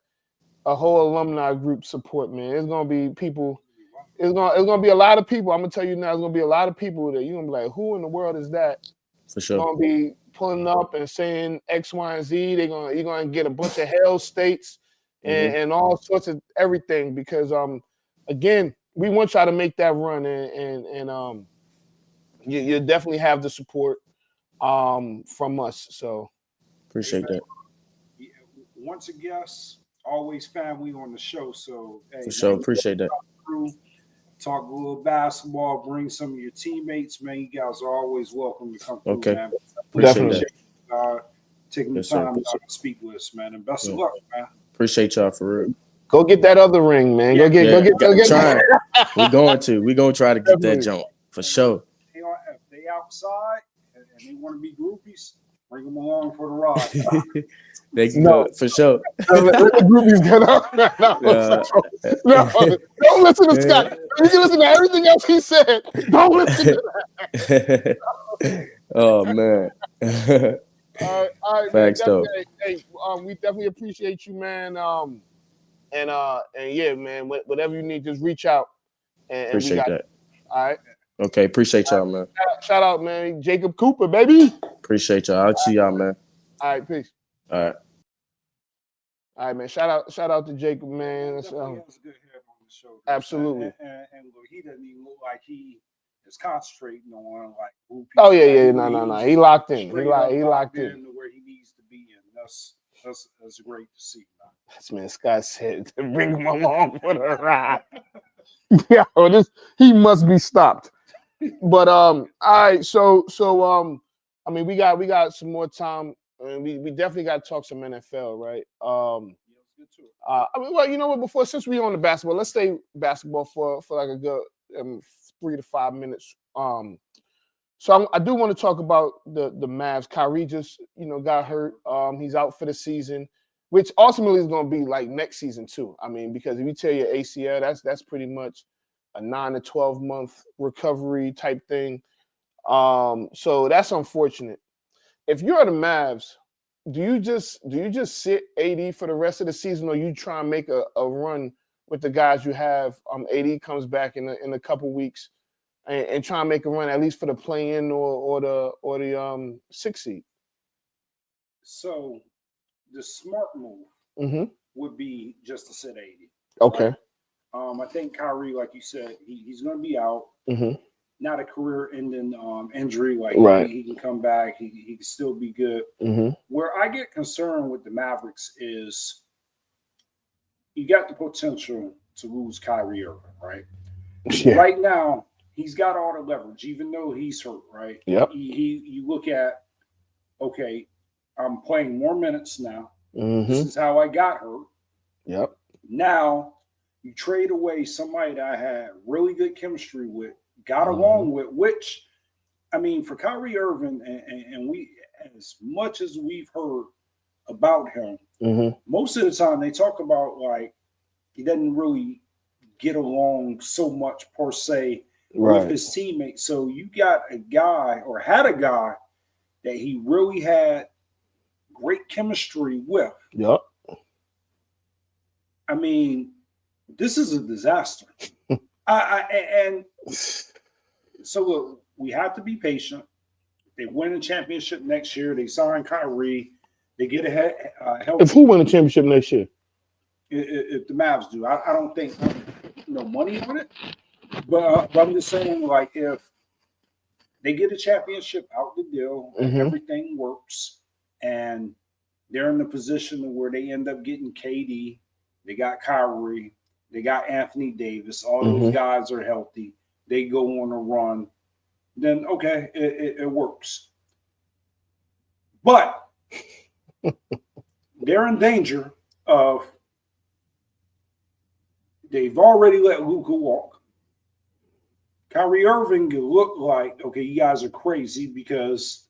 a whole alumni group support, man. It's gonna be people. It's gonna be a lot of people. I'm gonna tell you now. It's gonna be a lot of people that you're gonna be like, who in the world is that? For sure. Gonna be pulling up and saying X, Y, and Z. You're gonna get a bunch of hell states and all sorts of everything because again, we want y'all to make that run and you definitely have the support from us. So appreciate that. Once a guest, always family on the show. So for sure, appreciate that. Talk a little basketball, bring some of your teammates, man. You guys are always welcome to come through, man. Definitely. Taking the time to speak with us, man. And best of luck, man. Appreciate y'all for real. Go get that other ring, man. Go get. Trying. We're going to try to get that jump for sure. If they outside and they want to be groupies, bring them along for the ride. They can go for sure. Let the groupies get up. No, don't listen to Scott. You can listen to everything else he said. Don't listen to that. Oh man. All right, thanks, though. Hey, we definitely appreciate you, man. And yeah, man, whatever you need, just reach out. And appreciate that. You. All right. Okay, appreciate y'all, man. Shout out, man. Jacob Cooper, baby. Appreciate y'all. I'll see y'all, man. All right, peace. All right. All right, man. Shout out to Jacob, man. That's, was good head on the show. Absolutely. And look, he doesn't even look like he is concentrating on like. Oh yeah. No. He locked in. He locked in to where he needs to be, and that's great to see, man. That's man. Scott said to bring him along for the ride. Yeah, he must be stopped. But all right, so I mean, we got some more time. I mean, we definitely got to talk some NFL, right? I mean, well, you know what? Since we on the basketball, let's stay basketball for like a good 3 to 5 minutes. So I do want to talk about the Mavs. Kyrie just got hurt. He's out for the season, which ultimately is going to be like next season too. I mean, because if you tear your ACL, that's pretty much a 9 to 12 month recovery type thing. So that's unfortunate. If you're the Mavs, do you just sit AD for the rest of the season, or you try and make a run with the guys you have? AD comes back in a couple weeks, and try and make a run at least for the play-in or the 6 seed. So the smart move would be just to sit AD. Okay. Right? I think Kyrie, like you said, he's going to be out. Not a career-ending injury. Like right. He can come back. He can still be good. Where I get concerned with the Mavericks is you got the potential to lose Kyrie Irving, right? Yeah. Right now, he's got all the leverage, even though he's hurt, right? Yep. You look at, okay, I'm playing more minutes now. This is how I got hurt. Yep. Now You trade away somebody that I had really good chemistry with, got along with, which, I mean, for Kyrie Irving, and we, as much as we've heard about him, most of the time they talk about like he doesn't really get along so much per se with his teammates. So you got a guy or had a guy that he really had great chemistry with. Yep. I mean, this is a disaster. And so look, we have to be patient. They win a championship next year. They sign Kyrie. They get a if who win the championship next year? If the Mavs do, I don't think no money on it. But I'm just saying, like, if they get a championship out the deal, and everything works, and they're in the position where they end up getting KD, they got Kyrie, they got Anthony Davis, all those guys are healthy, they go on a run, then okay, it works. But they're in danger of, they've already let Luka walk. Kyrie Irving could look like, okay, you guys are crazy because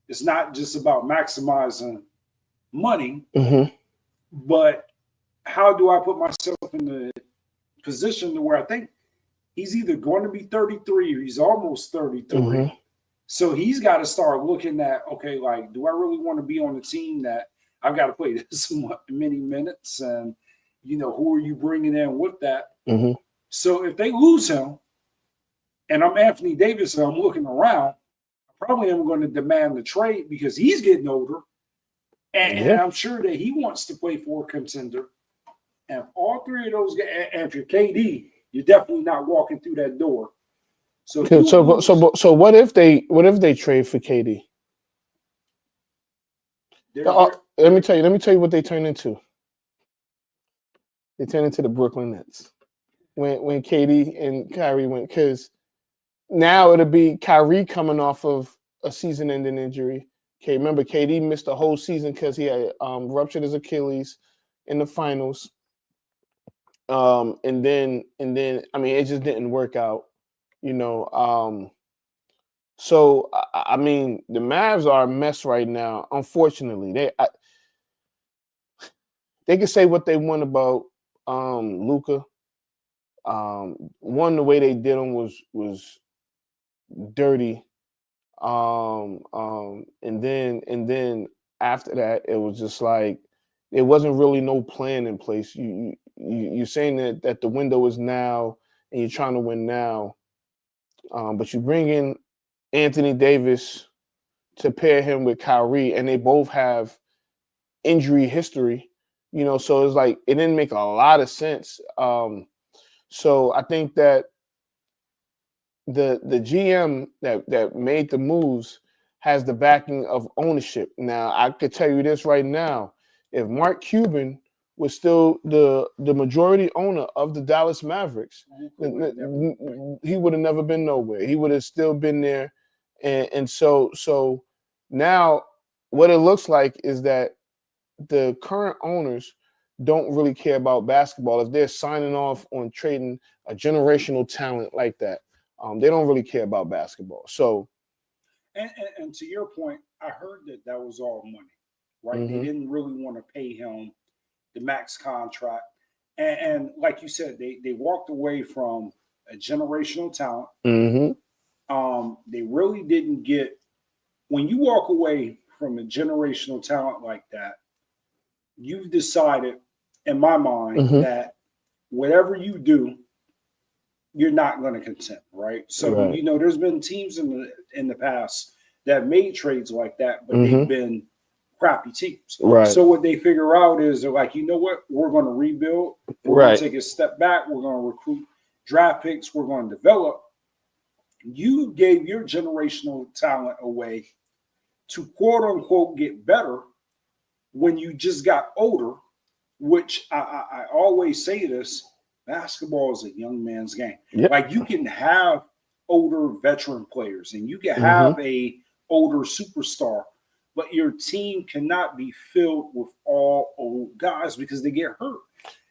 it's not just about maximizing money, but how do I put myself in the position to where I think he's either going to be 33 or he's almost 33. So he's got to start looking at, okay, like, do I really want to be on a team that I've got to play this many minutes? And, you know, who are you bringing in with that? So if they lose him, and I'm Anthony Davis and I'm looking around, I probably am going to demand the trade because he's getting older. And I'm sure that he wants to play for a contender. And if all three of those guys, and if you're KD, you're definitely not walking through that door. So what if they trade for KD? Let me tell you what they turn into. They turn into the Brooklyn Nets when KD and Kyrie went, because now it'll be Kyrie coming off of a season-ending injury. Okay, remember KD missed the whole season because he had ruptured his Achilles in the finals. And then I mean, it just didn't work out, you know. So I mean, the Mavs are a mess right now. Unfortunately, they can say what they want about Luka. One, the way they did him was dirty. And then after that, it was just like there wasn't really no plan in place. You're saying that the window is now and you're trying to win now, but you bring in Anthony Davis to pair him with Kyrie, and they both have injury history, you know, so it's like it didn't make a lot of sense. So I think that the GM that made the moves has the backing of ownership. Now, I could tell you this right now. If Mark Cuban was still the majority owner of the Dallas Mavericks, he would have never been nowhere. He would have still been there. And so now what it looks like is that the current owners don't really care about basketball. If they're signing off on trading a generational talent like that, they don't really care about basketball. So, and to your point, I heard that was all money, right? They didn't really want to pay him the max contract, and like you said, they walked away from a generational talent. They really didn't get. When you walk away from a generational talent like that, you've decided, in my mind, that whatever you do, you're not going to consent, right? So, you know, there's been teams in the past that made trades like that, but they've been crappy teams. Right. So what they figure out is they're like, you know what? We're going to rebuild. We're going to take a step back. We're going to recruit draft picks. We're going to develop. You gave your generational talent away to quote unquote get better when you just got older, which I always say this, basketball is a young man's game. Yep. Like you can have older veteran players and you can have a older superstar, but your team cannot be filled with all old guys because they get hurt.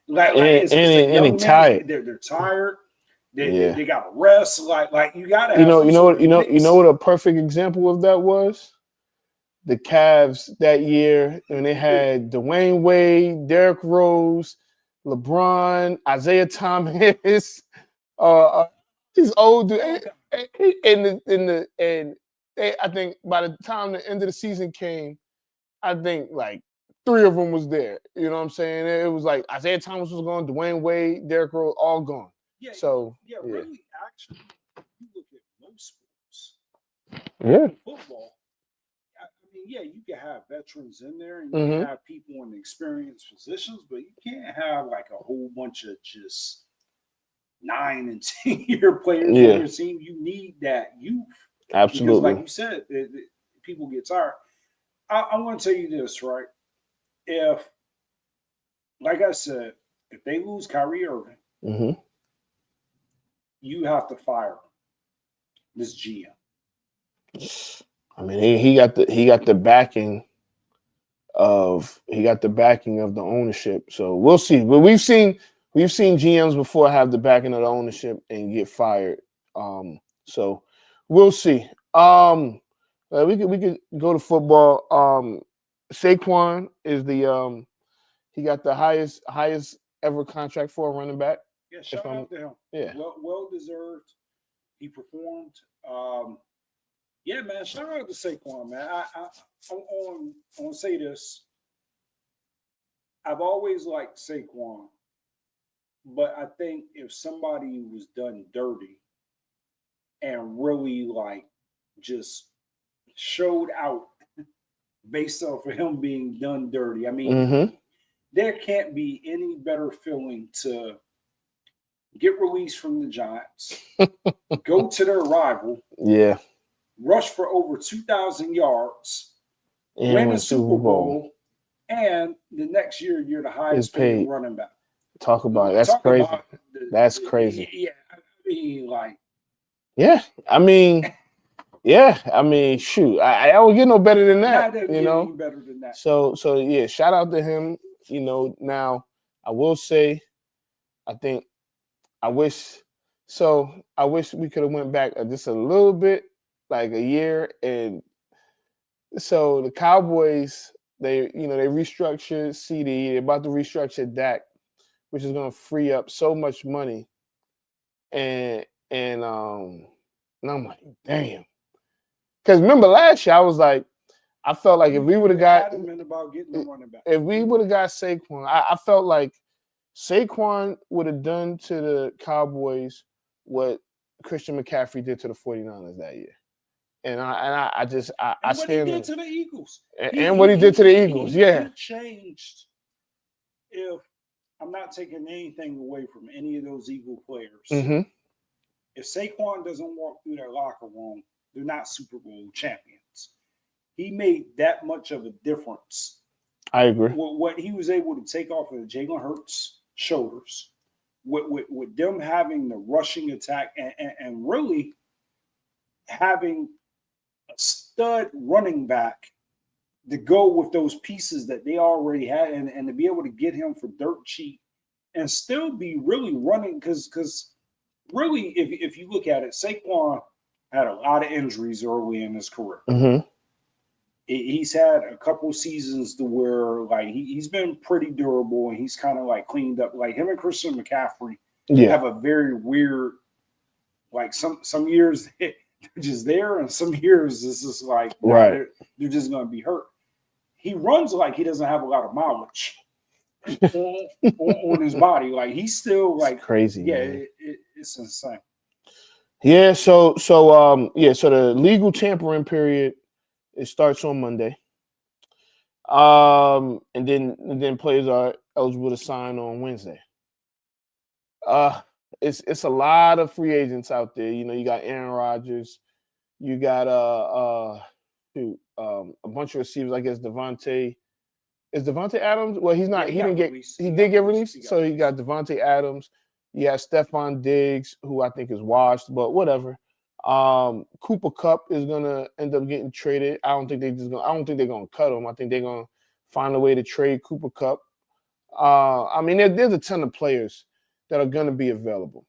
Like it's a young man. Tired. They're tired. They got to rest. Like you got to have you know what a perfect example of that was? The Cavs that year when they had Dwayne Wade, Derrick Rose, LeBron, Isaiah Thomas, these old dudes, and I think by the time the end of the season came, I think like 3 of them was there. You know what I'm saying? It was like Isaiah Thomas was gone, Dwayne Wade, Derrick Rose, all gone. Yeah. So really, actually, you look at most sports. Yeah. Football. I mean, yeah, you can have veterans in there, and you can have people in experienced positions, but you can't have like a whole bunch of just 9 and 10-year players on your team. You need that youth. Absolutely. Because, like you said, people get tired. I want to tell you this, right? If, like I said, if they lose Kyrie Irving, you have to fire this GM. I mean, he got the backing of the ownership. So we'll see. But we've seen GMs before have the backing of the ownership and get fired. So we'll see. We could go to football. Saquon is the he got the highest ever contract for a running back. Yeah, shout out to him. Yeah, well deserved. He performed. Yeah, man, shout out to Saquon, man. I want to say this. I've always liked Saquon, but I think if somebody was done dirty and really like just showed out based off of him being done dirty, I mean, there can't be any better feeling to get released from the Giants, go to their rival, rush for over 2,000 yards, win a Super Bowl, and the next year you're the highest paid running back. Talk about it. That's crazy. That's crazy. Yeah, I mean, like. Yeah, I mean, shoot, I don't get no better than that. You know, better than that. So yeah, shout out to him. You know, now I will say, I wish we could have went back just a little bit, like a year. And so the Cowboys, they restructured CD. They're about to restructure Dak, which is going to free up so much money. And I'm like, damn. Because remember last year, I felt like if we would have got Saquon, I felt like Saquon would have done to the Cowboys what Christian McCaffrey did to the 49ers that year. And what he did to the Eagles. And what he did to the Eagles, He changed. If I'm not taking anything away from any of those Eagle players, if Saquon doesn't walk through their locker room, they're not Super Bowl champions. He made that much of a difference. I agree. What he was able to take off of Jalen Hurts' shoulders, with them having the rushing attack and really having a stud running back to go with those pieces that they already had and to be able to get him for dirt cheap and still be really running because really, if you look at it, Saquon had a lot of injuries early in his career. He's had a couple seasons to where like he's been pretty durable and he's kind of like cleaned up. Like him and Christian McCaffrey have a very weird, like some years they're just there and some years it's just like they're just going to be hurt. He runs like he doesn't have a lot of mileage on his body. Like he's still like it's crazy. Yeah, it's insane. Yeah. So the legal tampering period, it starts on Monday. And then players are eligible to sign on Wednesday. It's a lot of free agents out there. You know, you got Aaron Rodgers, you got a bunch of receivers. I guess Devontae. Is Devontae Adams? Well, he's not. Yeah, he did get released. So you got Devontae Adams. You have Stephon Diggs, who I think is washed, but whatever. Cooper Kupp is gonna end up getting traded. I don't think they're gonna cut him. I think they're gonna find a way to trade Cooper Kupp. I mean, there's a ton of players that are going to be available.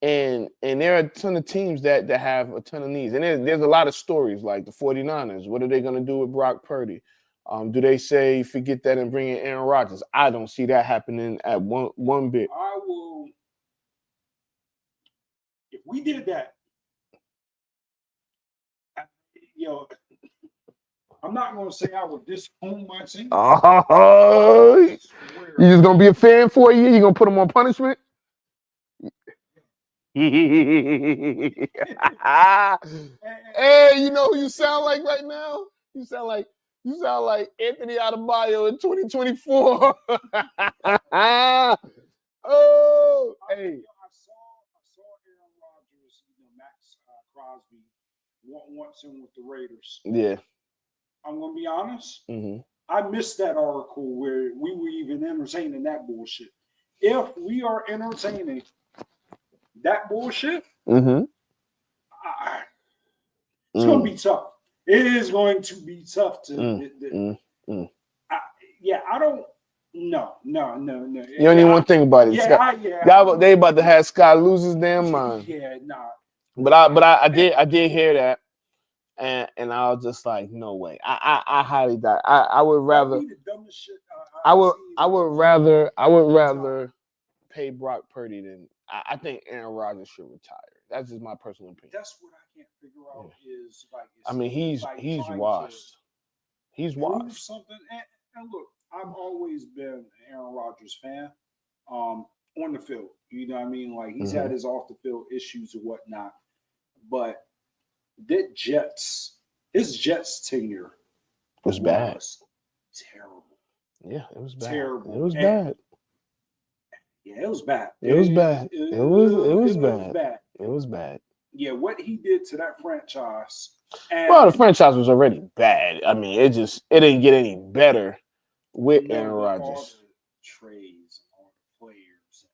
And there are a ton of teams that have a ton of needs. And there's a lot of stories like the 49ers. What are they going to do with Brock Purdy? Do they say forget that and bring in Aaron Rodgers? I don't see that happening at one bit. I will. If we did that, I'm not going to say I would disown my team. Oh, you just going to be a fan for a year? You going to put them on punishment? Hey, you know who you sound like right now? You sound like Anthony Adebayo in 2024. Oh, hey. I saw Aaron Rodgers, Max Crosby wants him with the Raiders. Yeah. I'm gonna be honest. Mm-hmm. I missed that article where we were even entertaining that bullshit. If we are entertaining that bullshit, it's gonna be tough. It is going to be tough to. I don't. No. You don't even want to think about it. They about to have Scott lose his damn mind. Yeah, nah. But I did hear that, and I was just like, no way. I highly doubt. I would rather. I would rather pay Brock Purdy than I think Aaron Rodgers should retire. That's just my personal opinion. That's what I can't figure out is like. I mean, he's washed. He's washed. Something. And look, I've always been an Aaron Rodgers fan. On the field, you know what I mean? Like he's had his off the field issues and whatnot, but his Jets tenure was bad. Terrible. Yeah, it was bad. Terrible. It was bad. Yeah, it was bad. It was bad. It was bad. It was bad. Yeah, what he did to that franchise. Well, the franchise was already bad. I mean, it didn't get any better with Aaron Rodgers. All the trades, all the players,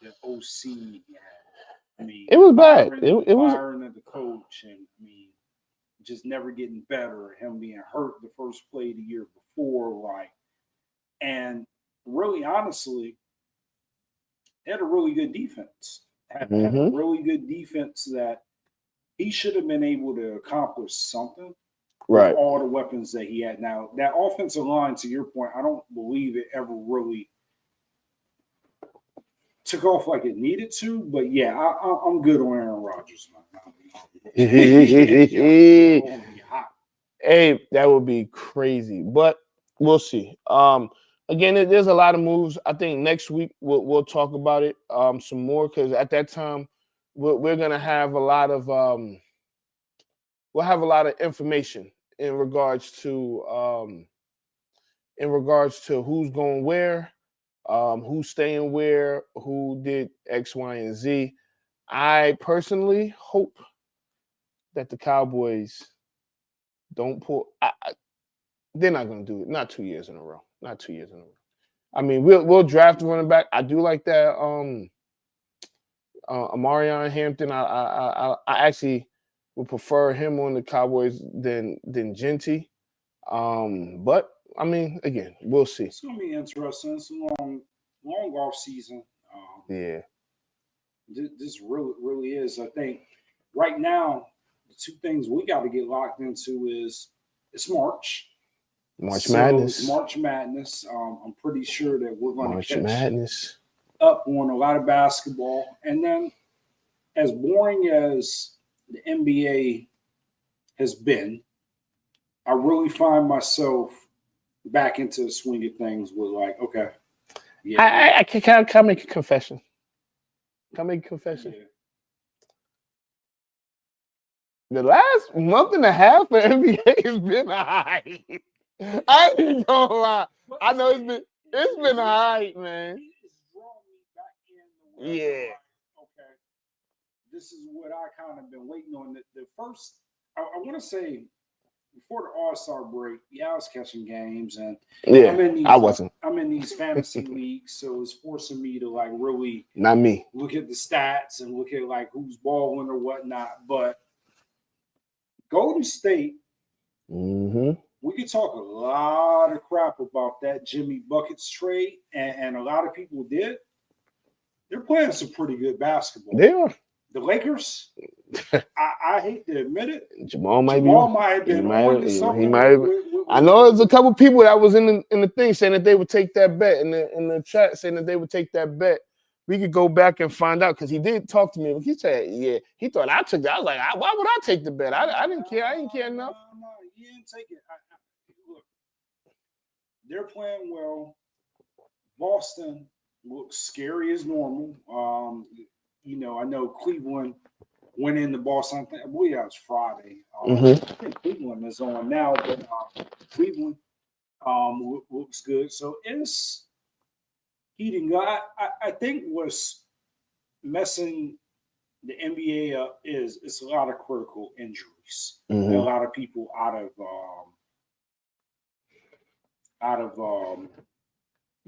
the OC. I mean, it was bad. It was firing of the coach, and I mean, just never getting better. Him being hurt the first play the year before, and really, honestly, had a really good defense. Had a really good defense that he should have been able to accomplish something. Right. With all the weapons that he had. Now, that offensive line, to your point, I don't believe it ever really took off like it needed to. But yeah, I'm good on Aaron Rodgers. Hey, that would be crazy, but we'll see. Again, there's a lot of moves. I think next week we'll talk about it some more because at that time we're gonna have a lot of we'll have a lot of information in regards to who's going where, who's staying where, who did X, Y, and Z. I personally hope that the Cowboys don't pull. They're not going to do it. Not 2 years in a row. Not 2 years in a row. I mean, we'll draft a running back. I do like that. Amarion Hampton. I actually would prefer him on the Cowboys than Genty. But I mean, again, we'll see. It's going to be interesting. It's a long off season. Yeah. This really is. I think right now the two things we got to get locked into is it's March. Madness. March Madness. I'm pretty sure that we're going to catch Madness up on a lot of basketball. And then as boring as the NBA has been, I really find myself back into the swing of things with like, okay. Yeah. I can make a confession. Can I make a confession? Yeah. The last month and a half of NBA has been high. I ain't gonna lie. I know it's been high, man. Yeah. Okay. This is what I kind of been waiting on. The first, I want to say, before the All-Star break, I was catching games, and I wasn't. I'm in these fantasy leagues, so it's forcing me to like really not me look at the stats and look at like who's balling or whatnot. But Golden State we could talk a lot of crap about that Jimmy Buckets trade, and a lot of people did. They're playing some pretty good basketball. They are. The Lakers, I hate to admit it. Jamal might have been on to something. He might have. I know there's a couple people that was in the thing saying that they would take that bet in the chat saying that they would take that bet. We could go back and find out because he did talk to me. He said, "Yeah, he thought I took that." I was like, "Why would I take the bet? I didn't care. I didn't care enough." No, you didn't take it. Look, they're playing well. Boston looks scary as normal. I know Cleveland went into Boston. I believe that was Friday. I think Cleveland is on now, but Cleveland looks good. So it's heating up. I think what's messing the NBA up is it's a lot of critical injuries. A lot of people out of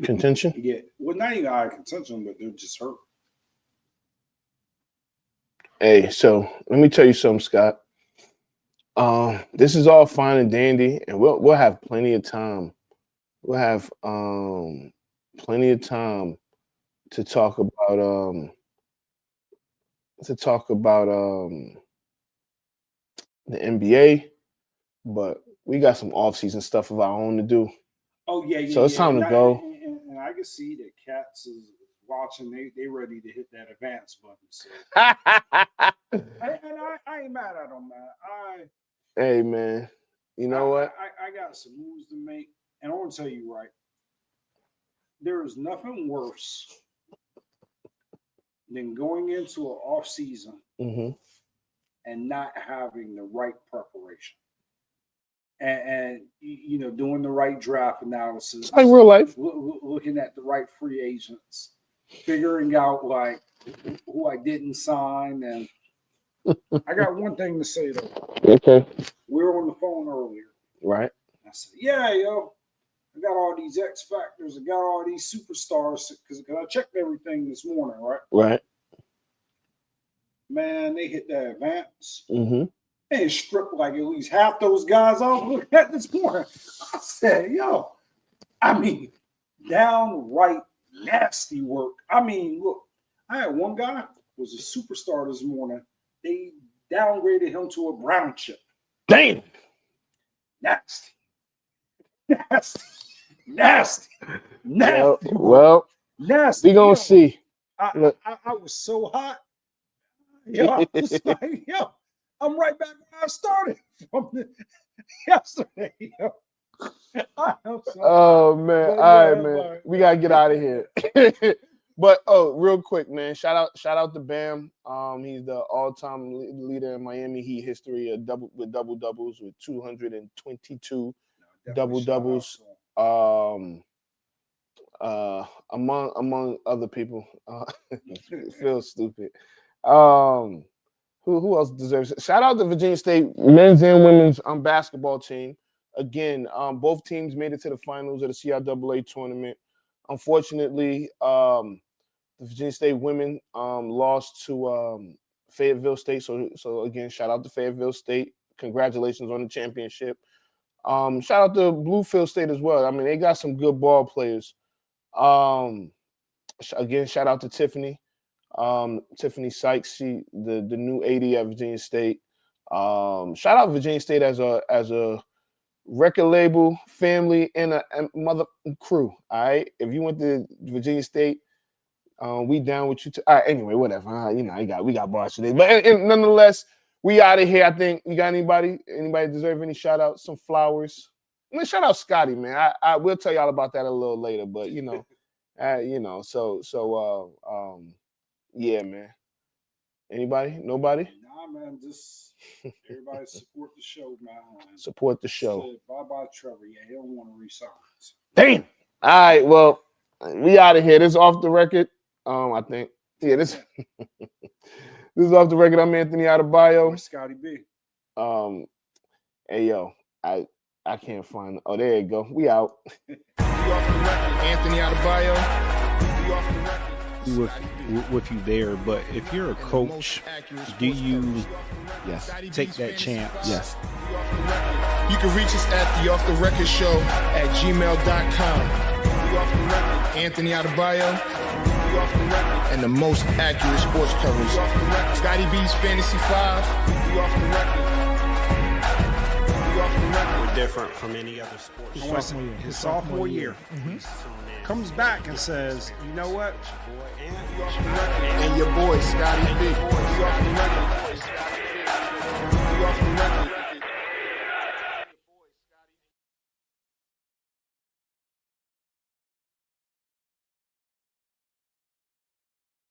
contention. Yeah, well, not even out of contention, but they're just hurt. Hey, so let me tell you something, Scott. This is all fine and dandy, and we'll have plenty of time. We'll have plenty of time to talk about the NBA, but we got some off-season stuff of our own to do. Oh yeah. So it's time to go. And I can see that Cats is watching. They ready to hit that advance button. So. I ain't mad at them, man. Hey man, you know what? I got some moves to make, and I want to tell you right. There is nothing worse than going into an off season and not having the right preparation. And doing the right draft analysis. It's like real life. Looking at the right free agents, figuring out like who I didn't sign. And I got one thing to say though. Okay. We were on the phone earlier. Right. I said, yeah, I got all these X factors. I got all these superstars because I checked everything this morning, right? Right. Man, they hit that advance. They stripped like at least half those guys I was looking at this morning. I said, downright nasty work. Look, I had one guy was a superstar this morning. They downgraded him to a brown chip. Damn. Nasty. Well, nasty. We gonna see. I was so hot. I was like, I'm right back where I started from yesterday. Oh man, all right, man. We gotta get out of here. But real quick, man. Shout out to Bam. He's the all-time leader in Miami Heat history, with double doubles with 222 double doubles. Among other people. It feels stupid. Who else deserves it? Shout out to Virginia State men's and women's basketball team. Again, both teams made it to the finals of the CIAA tournament. Unfortunately, the Virginia State women lost to Fayetteville State. So again, shout out to Fayetteville State. Congratulations on the championship. Shout out to Bluefield State as well. They got some good ball players. Again, shout out to Tiffany. Tiffany Sykes, she the new AD at Virginia State. Shout out Virginia State as a record label, family, and a mother crew. All right. If you went to Virginia State, we down with you too. All right, anyway, whatever. We got bars today. But nonetheless, we out of here. I think you got anybody deserve any shout outs, some flowers. Shout out Scotty, man. I will tell y'all about that a little later, but yeah, man. Anybody? Nobody? Nah, man. Just everybody support the show, man. Support the show. Bye, Trevor. Yeah, he don't want to resign. Damn. All right. Well, we out of here. This is off the record. I think. Yeah, this is off the record. I'm Anthony Adebayo. Scotty B. Hey yo, I can't find. Oh, there you go. We out. We off the record. Anthony Adebayo. We off the record. with you there, but if you're a coach, do you take that chance? Yes. You can reach us at the Off the Record Show at gmail.com. Anthony Adebayo, and the most accurate sports coverage. Scotty B's Fantasy 5. We're different from any other sport. His sophomore year. Comes back and says, you know what? And your boy, Scotty B.